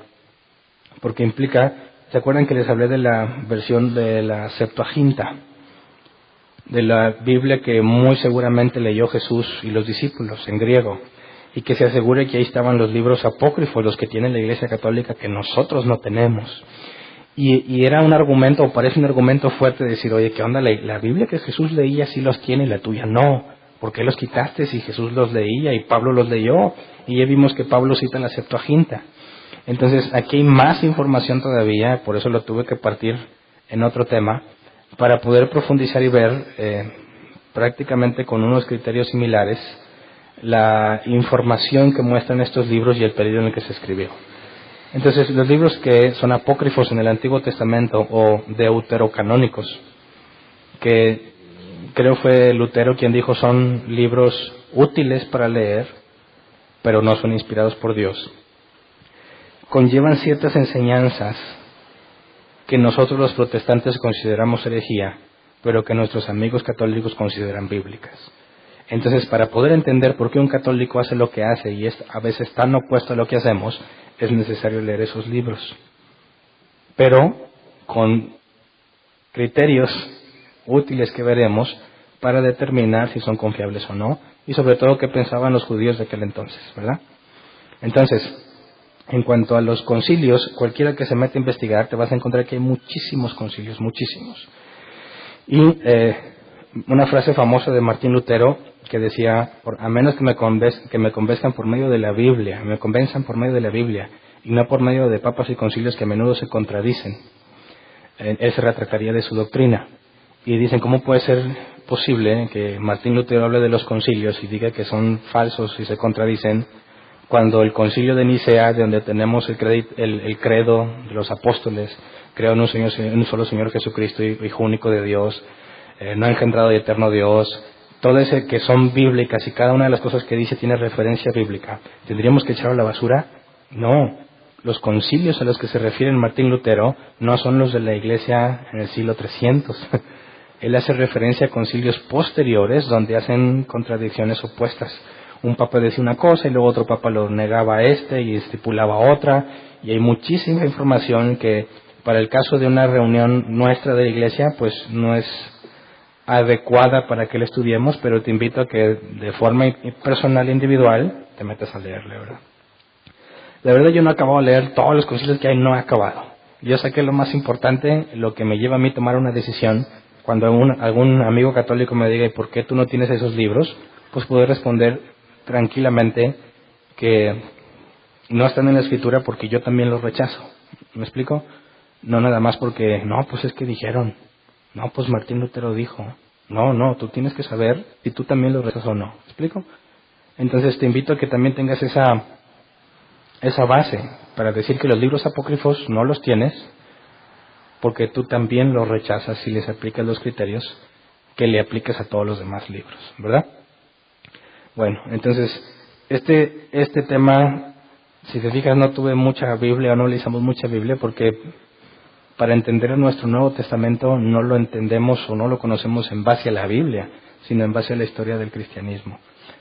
porque implica, ¿se acuerdan que les hablé de la versión de la Septuaginta? De la Biblia que muy seguramente leyó Jesús y los discípulos en griego, y que se asegure que ahí estaban los libros apócrifos, los que tiene la Iglesia Católica, que nosotros no tenemos. Y era un argumento, o parece un argumento fuerte decir, oye, ¿qué onda? La Biblia que Jesús leía sí los tiene y la tuya no. ¿Por qué los quitaste si Jesús los leía y Pablo los leyó? Y ya vimos que Pablo cita la Septuaginta. Entonces, aquí hay más información todavía, por eso lo tuve que partir en otro tema, para poder profundizar y ver prácticamente con unos criterios similares la información que muestran estos libros y el periodo en el que se escribió. Entonces, los libros que son apócrifos en el Antiguo Testamento o deuterocanónicos, que creo fue Lutero quien dijo son libros útiles para leer, pero no son inspirados por Dios, conllevan ciertas enseñanzas que nosotros los protestantes consideramos herejía, pero que nuestros amigos católicos consideran bíblicas. Entonces, para poder entender por qué un católico hace lo que hace y es a veces tan opuesto a lo que hacemos, es necesario leer esos libros. Pero con criterios útiles que veremos para determinar si son confiables o no, y sobre todo qué pensaban los judíos de aquel entonces, ¿verdad? Entonces, en cuanto a los concilios, cualquiera que se mete a investigar te vas a encontrar que hay muchísimos concilios, muchísimos. Y una frase famosa de Martín Lutero que decía, a menos que me convenzcan por medio de la Biblia, me convenzan por medio de la Biblia, y no por medio de papas y concilios que a menudo se contradicen, él se retractaría de su doctrina. Y dicen, ¿cómo puede ser posible que Martín Lutero hable de los concilios y diga que son falsos y se contradicen, cuando el concilio de Nicea, de donde tenemos el credo de los apóstoles, creo en un solo Señor Jesucristo, Hijo único de Dios, no engendrado de eterno Dios, todo ese que son bíblicas y cada una de las cosas que dice tiene referencia bíblica, ¿tendríamos que echarlo a la basura? No. Los concilios a los que se refiere Martín Lutero no son los de la Iglesia en el siglo 300. Él hace referencia a concilios posteriores donde hacen contradicciones opuestas. Un papa decía una cosa y luego otro papa lo negaba y estipulaba otra, y hay muchísima información que para el caso de una reunión nuestra de la Iglesia pues no es adecuada para que la estudiemos, pero te invito a que de forma personal e individual te metas a leerle, ¿verdad? La verdad yo no he acabado de leer todos los concilios que hay, no he acabado. Yo saqué lo más importante, lo que me lleva a mí a tomar una decisión. Cuando algún amigo católico me diga, ¿y por qué tú no tienes esos libros? Pues puedo responder tranquilamente que no están en la Escritura porque yo también los rechazo. ¿Me explico? No nada más porque, no, pues es que dijeron. No, pues Martín Lutero dijo. No, tú tienes que saber si tú también lo rechazas o no. ¿Me explico? Entonces te invito a que también tengas esa base para decir que los libros apócrifos no los tienes porque tú también los rechazas si les aplicas los criterios que le aplicas a todos los demás libros, ¿verdad? Bueno, entonces este tema, si te fijas, no tuve mucha Biblia o no leímos mucha Biblia porque para entender nuestro Nuevo Testamento no lo entendemos o no lo conocemos en base a la Biblia, sino en base a la historia del cristianismo,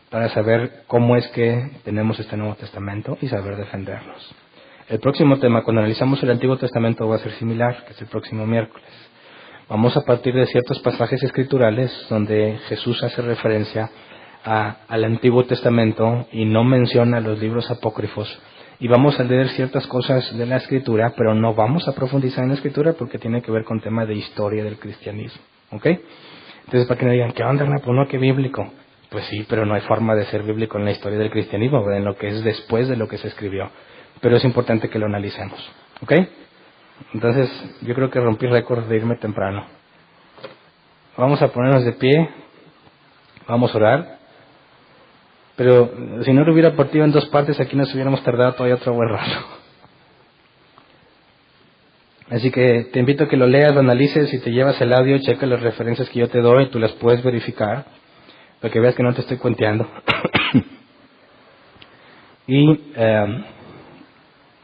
para saber cómo es que tenemos este Nuevo Testamento y saber defendernos. El próximo tema, cuando analizamos el Antiguo Testamento, va a ser similar, que es el próximo miércoles. Vamos a partir de ciertos pasajes escriturales donde Jesús hace referencia al Antiguo Testamento y no menciona los libros apócrifos. Y vamos a leer ciertas cosas de la Escritura, pero no vamos a profundizar en la Escritura porque tiene que ver con tema de historia del cristianismo. ¿Ok? Entonces, para que no digan, ¿qué onda, pues no, qué bíblico? Pues sí, pero no hay forma de ser bíblico en la historia del cristianismo, en lo que es después de lo que se escribió. Pero es importante que lo analicemos. ¿Ok? Entonces, yo creo que rompí récord de irme temprano. Vamos a ponernos de pie. Vamos a orar. Pero si no lo hubiera partido en dos partes, aquí nos hubiéramos tardado todavía otro buen rato. Así que te invito a que lo leas, lo analices, si te llevas el audio, checa las referencias que yo te doy, tú las puedes verificar. para que veas que no te estoy cuenteando. Y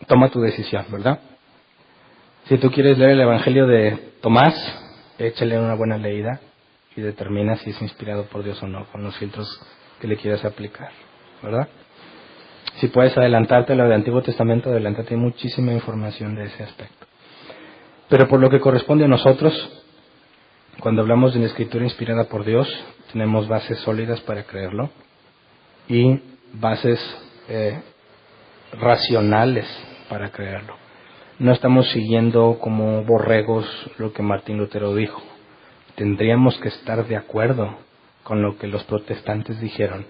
toma tu decisión, ¿verdad? Si tú quieres leer el Evangelio de Tomás, échale una buena leída y determina si es inspirado por Dios o no, con los filtros que le quieras aplicar, ¿verdad? Si puedes adelantarte a lo del Antiguo Testamento, adelántate, hay muchísima información de ese aspecto. Pero por lo que corresponde a nosotros, cuando hablamos de la Escritura inspirada por Dios, tenemos bases sólidas para creerlo y bases racionales para creerlo. No estamos siguiendo como borregos lo que Martín Lutero dijo. Tendríamos que estar de acuerdo con lo que los protestantes dijeron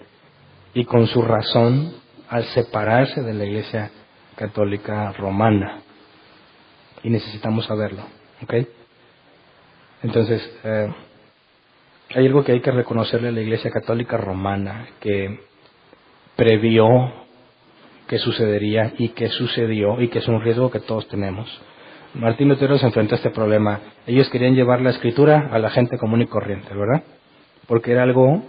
y con su razón al separarse de la Iglesia Católica Romana. Y necesitamos saberlo, ¿ok? Entonces, hay algo que hay que reconocerle a la Iglesia Católica Romana, que previó que sucedería y que sucedió y que es un riesgo que todos tenemos. Martín Lutero se enfrentó a este problema. Ellos querían llevar la Escritura a la gente común y corriente, ¿verdad? Porque era algo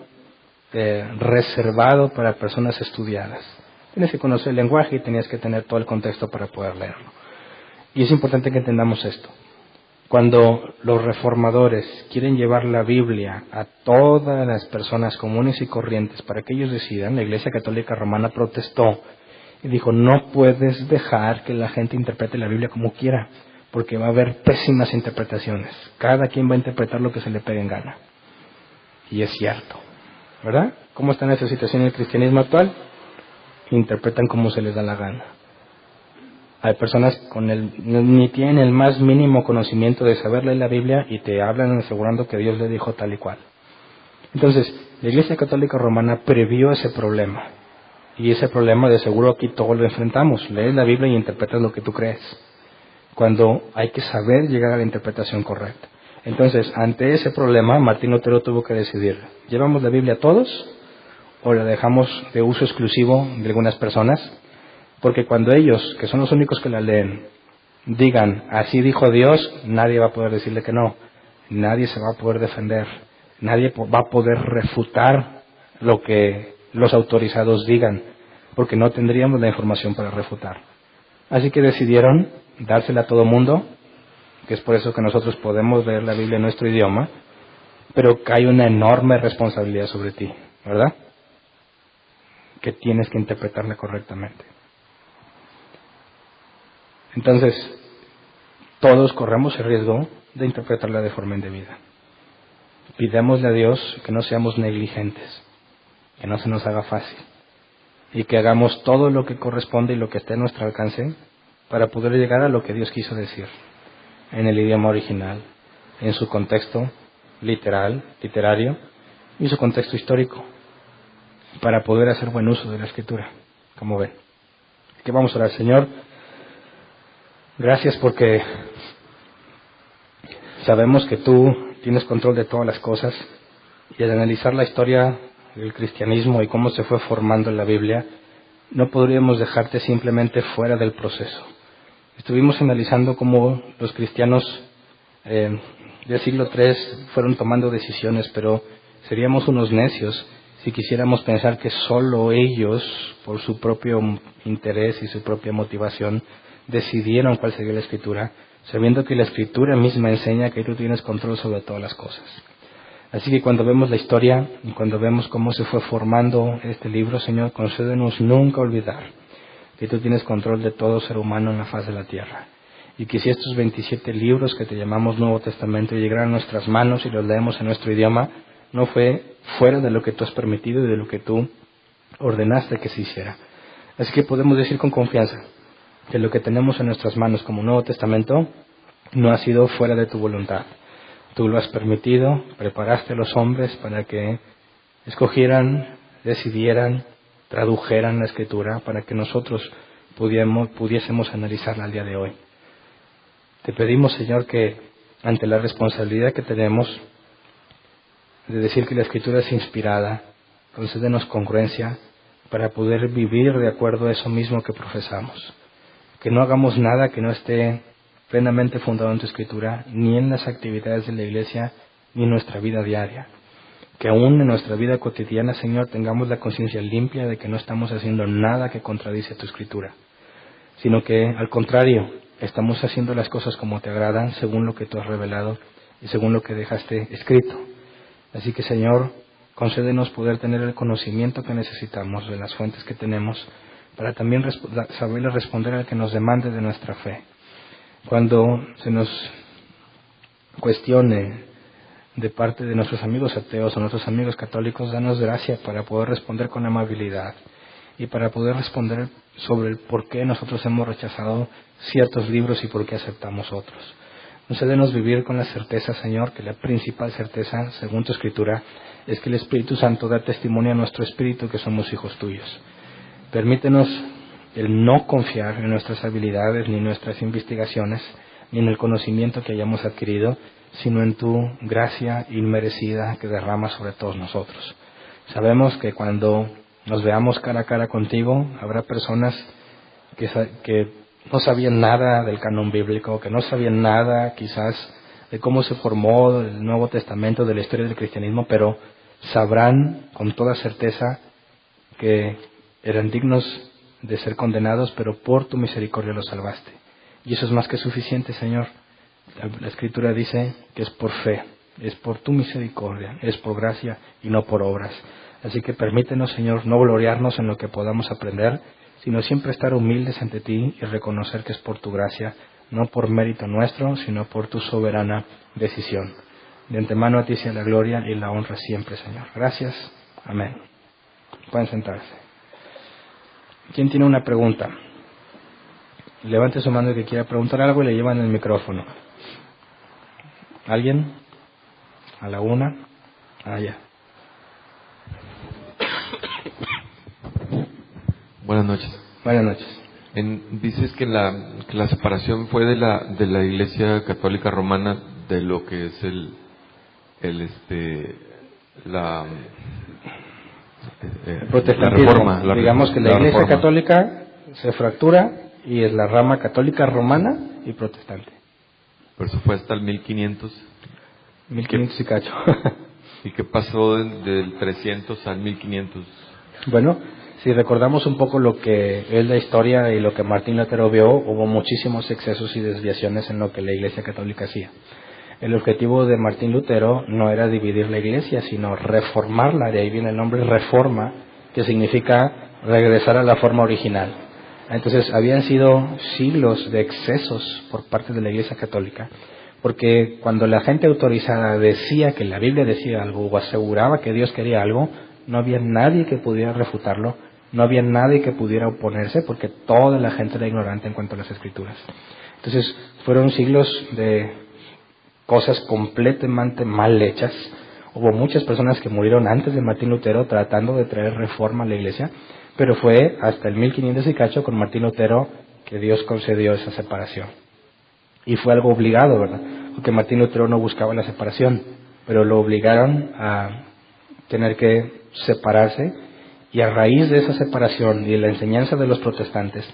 reservado para personas estudiadas. Tienes que conocer el lenguaje y tenías que tener todo el contexto para poder leerlo. Y es importante que entendamos esto. Cuando los reformadores quieren llevar la Biblia a todas las personas comunes y corrientes para que ellos decidan, la Iglesia Católica Romana protestó y dijo, no puedes dejar que la gente interprete la Biblia como quiera, porque va a haber pésimas interpretaciones. Cada quien va a interpretar lo que se le pegue en gana. Y es cierto, ¿verdad? ¿Cómo está en esa situación en el cristianismo actual? Interpretan como se les da la gana. Hay personas ni tienen el más mínimo conocimiento de saber leer la Biblia y te hablan asegurando que Dios le dijo tal y cual. Entonces, la Iglesia Católica Romana previó ese problema. Y ese problema de seguro aquí todos lo enfrentamos. Lees la Biblia y interpretas lo que tú crees. Cuando hay que saber llegar a la interpretación correcta. Entonces, ante ese problema, Martín Lutero tuvo que decidir, ¿llevamos la Biblia a todos o la dejamos de uso exclusivo de algunas personas? Porque cuando ellos, que son los únicos que la leen, digan, así dijo Dios, nadie va a poder decirle que no. Nadie se va a poder defender. Nadie va a poder refutar lo que los autorizados digan, porque no tendríamos la información para refutar. Así que decidieron dársela a todo mundo, que es por eso que nosotros podemos leer la Biblia en nuestro idioma, pero cae una enorme responsabilidad sobre ti, ¿verdad? Que tienes que interpretarla correctamente. Entonces, todos corremos el riesgo de interpretarla de forma indebida. Pidémosle a Dios que no seamos negligentes, que no se nos haga fácil, y que hagamos todo lo que corresponde y lo que esté a nuestro alcance para poder llegar a lo que Dios quiso decir, en el idioma original, en su contexto literario, y su contexto histórico, para poder hacer buen uso de la Escritura, como ven. Así que vamos a orar. Señor, gracias porque sabemos que tú tienes control de todas las cosas y al analizar la historia del cristianismo y cómo se fue formando en la Biblia, no podríamos dejarte simplemente fuera del proceso. Estuvimos analizando cómo los cristianos del siglo III fueron tomando decisiones, pero seríamos unos necios si quisiéramos pensar que solo ellos, por su propio interés y su propia motivación, decidieron cuál sería la Escritura, sabiendo que la Escritura misma enseña que tú tienes control sobre todas las cosas. Así que cuando vemos la historia y cuando vemos cómo se fue formando este libro, Señor, concédenos nunca olvidar que tú tienes control de todo ser humano en la faz de la tierra. Y que si estos 27 libros que te llamamos Nuevo Testamento llegaran a nuestras manos y los leemos en nuestro idioma, no fue fuera de lo que tú has permitido y de lo que tú ordenaste que se hiciera. Así que podemos decir con confianza que lo que tenemos en nuestras manos como Nuevo Testamento no ha sido fuera de tu voluntad. Tú lo has permitido, preparaste a los hombres para que escogieran, decidieran, tradujeran la Escritura para que nosotros pudiésemos analizarla al día de hoy. Te pedimos, Señor, que ante la responsabilidad que tenemos de decir que la Escritura es inspirada, concédenos congruencia para poder vivir de acuerdo a eso mismo que profesamos. Que no hagamos nada que no esté plenamente fundado en tu Escritura, ni en las actividades de la Iglesia, ni en nuestra vida diaria. que aún en nuestra vida cotidiana, Señor, tengamos la conciencia limpia de que no estamos haciendo nada que contradice tu Escritura, sino que, al contrario, estamos haciendo las cosas como te agradan, según lo que tú has revelado y según lo que dejaste escrito. Así que, Señor, concédenos poder tener el conocimiento que necesitamos de las fuentes que tenemos para también saberle responder al que nos demande de nuestra fe. Cuando se nos cuestione de parte de nuestros amigos ateos o nuestros amigos católicos, danos gracia para poder responder con amabilidad y para poder responder sobre el por qué nosotros hemos rechazado ciertos libros y por qué aceptamos otros. Concédenos vivir con la certeza, Señor, que la principal certeza, según tu Escritura, es que el Espíritu Santo da testimonio a nuestro espíritu que somos hijos tuyos. Permítenos el no confiar en nuestras habilidades, ni en nuestras investigaciones, ni en el conocimiento que hayamos adquirido, sino en tu gracia inmerecida que derramas sobre todos nosotros. Sabemos que cuando nos veamos cara a cara contigo, habrá personas que no sabían nada del canon bíblico, que no sabían nada quizás de cómo se formó el Nuevo Testamento, de la historia del cristianismo, pero sabrán con toda certeza que eran dignos de ser condenados, pero por tu misericordia los salvaste. Y eso es más que suficiente, Señor. La Escritura dice que es por fe, es por tu misericordia, es por gracia y no por obras. Así que permítenos, Señor, no gloriarnos en lo que podamos aprender, sino siempre estar humildes ante ti y reconocer que es por tu gracia, no por mérito nuestro, sino por tu soberana decisión. De antemano a ti sea la gloria y la honra siempre, Señor. Gracias. Amén. Pueden sentarse. ¿Quién tiene una pregunta? Levante su mano el que quiera preguntar algo y le llevan el micrófono. ¿Alguien? ¿A la una? Ya. Buenas noches. Buenas noches. Dices que la separación fue de la Iglesia Católica Romana de lo que es la protestantismo. Reforma. Digamos que la Iglesia Reforma Católica se fractura y es la rama católica romana y protestante. Por eso fue hasta el 1500. 1500 y cacho. ¿Y qué pasó del 300 al 1500? Bueno, si recordamos un poco lo que es la historia y lo que Martín Lutero vio, hubo muchísimos excesos y desviaciones en lo que la Iglesia Católica hacía. El objetivo de Martín Lutero no era dividir la Iglesia, sino reformarla. De ahí viene el nombre reforma, que significa regresar a la forma original. Entonces, habían sido siglos de excesos por parte de la Iglesia Católica, porque cuando la gente autorizada decía que la Biblia decía algo o aseguraba que Dios quería algo, no había nadie que pudiera refutarlo, no había nadie que pudiera oponerse, porque toda la gente era ignorante en cuanto a las Escrituras. Entonces, fueron siglos de cosas completamente mal hechas. Hubo muchas personas que murieron antes de Martín Lutero tratando de traer reforma a la Iglesia, pero fue hasta el 1500 y cacho con Martín Lutero que Dios concedió esa separación. Y fue algo obligado, ¿verdad? Porque Martín Lutero no buscaba la separación, pero lo obligaron a tener que separarse, y a raíz de esa separación y de la enseñanza de los protestantes,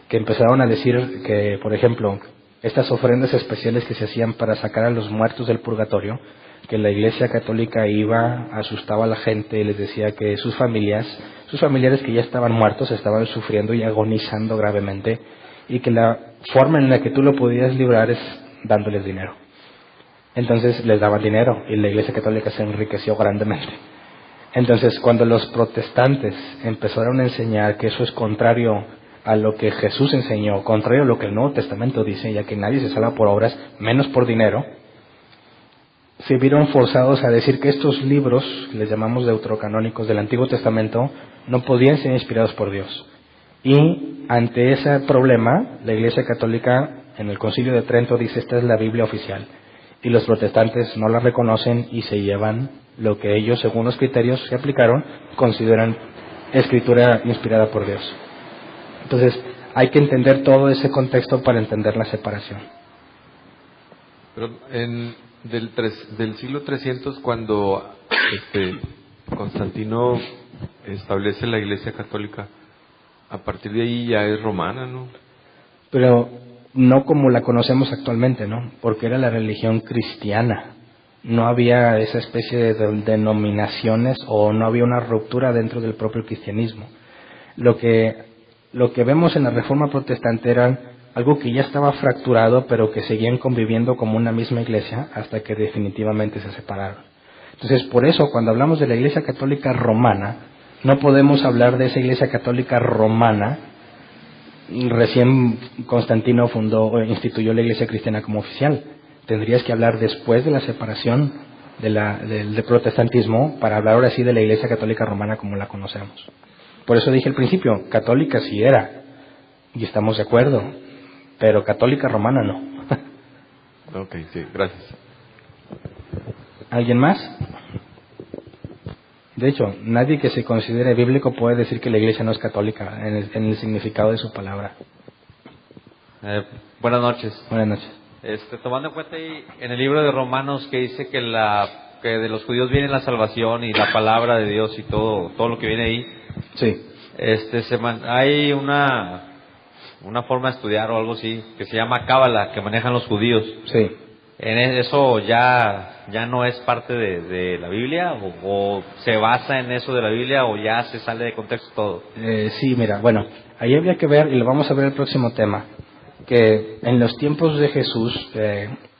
que empezaron a decir que, por ejemplo, estas ofrendas especiales que se hacían para sacar a los muertos del purgatorio, que la Iglesia Católica iba, asustaba a la gente y les decía que sus familiares que ya estaban muertos estaban sufriendo y agonizando gravemente, y que la forma en la que tú lo podías librar es dándoles dinero. Entonces les daban dinero y la Iglesia Católica se enriqueció grandemente. Entonces, cuando los protestantes empezaron a enseñar que eso es contrario a lo que Jesús enseñó, contrario a lo que el Nuevo Testamento dice, ya que nadie se salva por obras, menos por dinero, se vieron forzados a decir que estos libros, que les llamamos deuterocanónicos del Antiguo Testamento, no podían ser inspirados por Dios. Y ante ese problema, la Iglesia Católica en el Concilio de Trento dice: esta es la Biblia oficial. Y los protestantes no la reconocen y se llevan lo que ellos, según los criterios que aplicaron, consideran escritura inspirada por Dios. Entonces, hay que entender todo ese contexto para entender la separación. Pero del siglo 300, cuando Constantino establece la Iglesia Católica, a partir de ahí ya es romana, ¿no? Pero no como la conocemos actualmente, ¿no? Porque era la religión cristiana. no había esa especie de denominaciones o no había una ruptura dentro del propio cristianismo. Lo que vemos en la Reforma Protestante era algo que ya estaba fracturado, pero que seguían conviviendo como una misma iglesia hasta que definitivamente se separaron. Entonces, por eso, cuando hablamos de la Iglesia Católica Romana, no podemos hablar de esa Iglesia Católica Romana. Recién Constantino instituyó la Iglesia Cristiana como oficial. Tendrías que hablar después de la separación del protestantismo para hablar ahora sí de la Iglesia Católica Romana como la conocemos. Por eso dije al principio, católica sí era, y estamos de acuerdo, pero católica romana no. Ok, sí, gracias. ¿Alguien más? De hecho, nadie que se considere bíblico puede decir que la Iglesia no es católica en el significado de su palabra. Buenas noches. Buenas noches. Tomando en cuenta ahí en el libro de Romanos que dice que de los judíos viene la salvación y la palabra de Dios y todo lo que viene ahí. Sí. Hay una forma de estudiar o algo así que se llama Cábala, que manejan los judíos. Sí. ¿Eso ya no es parte de la Biblia o se basa en eso de la Biblia o ya se sale de contexto todo? Sí, mira, bueno, ahí habría que ver, y lo vamos a ver en el próximo tema, que en los tiempos de Jesús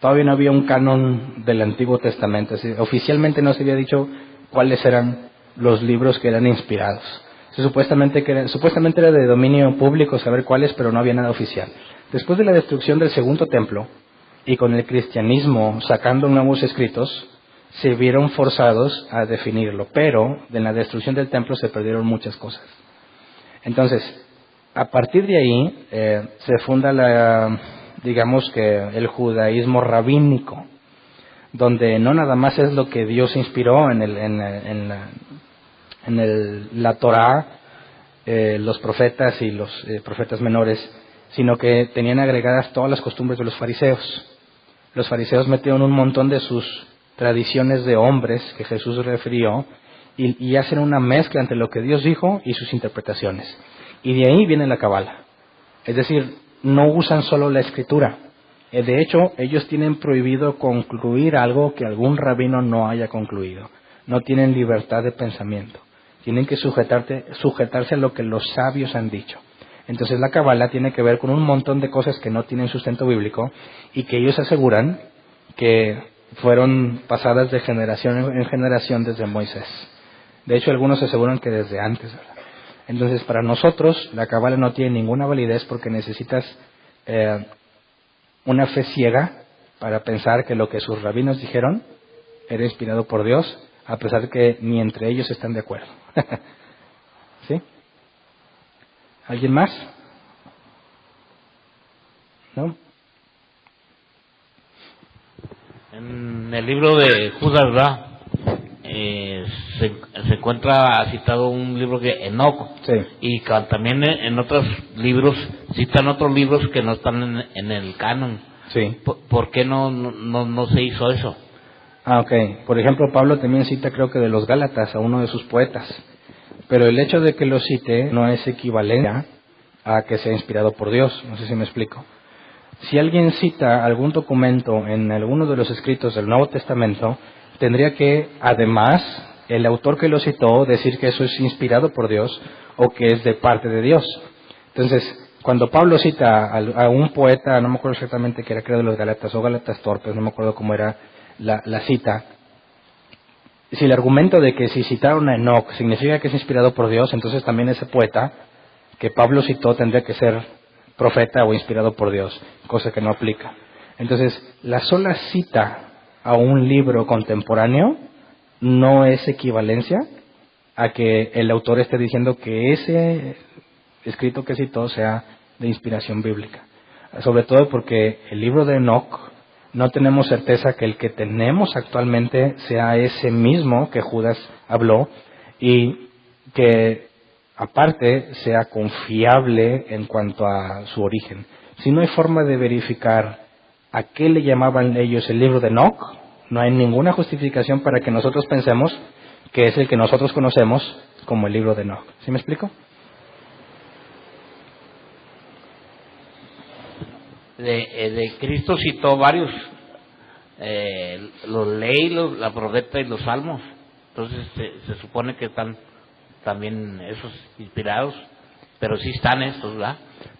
todavía no había un canon del Antiguo Testamento. Oficialmente no se había dicho cuáles eran los libros que eran inspirados. Supuestamente era de dominio público saber cuáles, pero no había nada oficial. Después de la destrucción del segundo templo y con el cristianismo sacando nuevos escritos, se vieron forzados a definirlo, pero en la destrucción del templo se perdieron muchas cosas. Entonces, a partir de ahí se funda el judaísmo rabínico, donde no nada más es lo que Dios inspiró la Torá, los profetas y los profetas menores, sino que tenían agregadas todas las costumbres de los fariseos. Los fariseos metieron un montón de sus tradiciones de hombres que Jesús refirió y hacen una mezcla entre lo que Dios dijo y sus interpretaciones. Y de ahí viene la Cábala. Es decir, no usan solo la escritura. De hecho, ellos tienen prohibido concluir algo que algún rabino no haya concluido. No tienen libertad de pensamiento. Tienen que sujetarse a lo que los sabios han dicho. Entonces la Cábala tiene que ver con un montón de cosas que no tienen sustento bíblico y que ellos aseguran que fueron pasadas de generación en generación desde Moisés. De hecho, algunos aseguran que desde antes, ¿verdad? Entonces, para nosotros, la Cábala no tiene ninguna validez porque necesitas una fe ciega para pensar que lo que sus rabinos dijeron era inspirado por Dios, a pesar de que ni entre ellos están de acuerdo. ¿Sí? ¿Alguien más? ¿No? En el libro de Judas, ¿verdad? Se encuentra citado un libro que Enoc, Sí. Y también en otros libros citan otros libros que no están en el canon. Sí. ¿Por qué no se hizo eso? Ok. Por ejemplo, Pablo también cita, creo que de los Gálatas, a uno de sus poetas. Pero el hecho de que lo cite no es equivalente a que sea inspirado por Dios. No sé si me explico. Si alguien cita algún documento en alguno de los escritos del Nuevo Testamento, tendría que, además, el autor que lo citó, decir que eso es inspirado por Dios o que es de parte de Dios. Entonces, cuando Pablo cita a un poeta, no me acuerdo exactamente qué era, creo de los Gálatas o Gálatas torpes, no me acuerdo cómo era la cita. Si el argumento de que si citaron a Enoc significa que es inspirado por Dios, entonces también ese poeta que Pablo citó tendría que ser profeta o inspirado por Dios, cosa que no aplica. Entonces, la sola cita a un libro contemporáneo no es equivalencia a que el autor esté diciendo que ese escrito que citó sea de inspiración bíblica. Sobre todo porque el libro de Enoc no tenemos certeza que el que tenemos actualmente sea ese mismo que Judas habló y que aparte sea confiable en cuanto a su origen. Si no hay forma de verificar a qué le llamaban ellos el libro de Enoc, no hay ninguna justificación para que nosotros pensemos que es el que nosotros conocemos como el libro de Enoc. ¿Sí me explico? De Cristo citó varios los ley, la profeta y los salmos. Entonces se supone que están también esos inspirados, pero sí están estos, ¿verdad?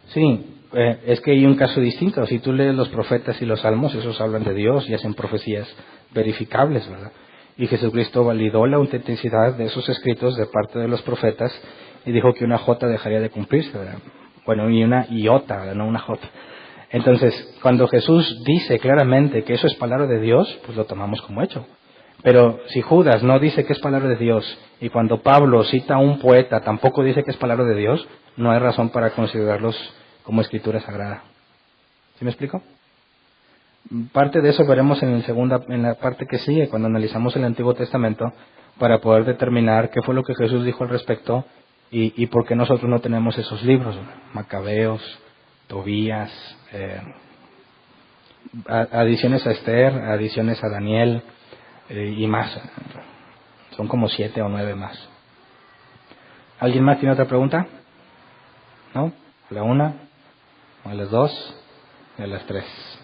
Sí, es que hay un caso distinto. Si tú lees los profetas y los salmos, esos hablan de Dios y hacen profecías verificables, ¿verdad? Y Jesucristo validó la autenticidad de esos escritos de parte de los profetas y dijo que una jota dejaría de cumplirse, ¿verdad? Bueno, y una iota, ¿verdad? No una jota. Entonces, cuando Jesús dice claramente que eso es palabra de Dios, pues lo tomamos como hecho. Pero si Judas no dice que es palabra de Dios, y cuando Pablo cita a un poeta tampoco dice que es palabra de Dios, no hay razón para considerarlos como escritura sagrada. ¿Sí me explico? Parte de eso veremos en la parte que sigue, cuando analizamos el Antiguo Testamento, para poder determinar qué fue lo que Jesús dijo al respecto y por qué nosotros no tenemos esos libros, Macabeos, Tobías, adiciones a Esther, adiciones a Daniel y más. Son como 7 o 9 más. ¿Alguien más tiene otra pregunta? ¿No? ¿A la 1? ¿A las 2? ¿A las 3?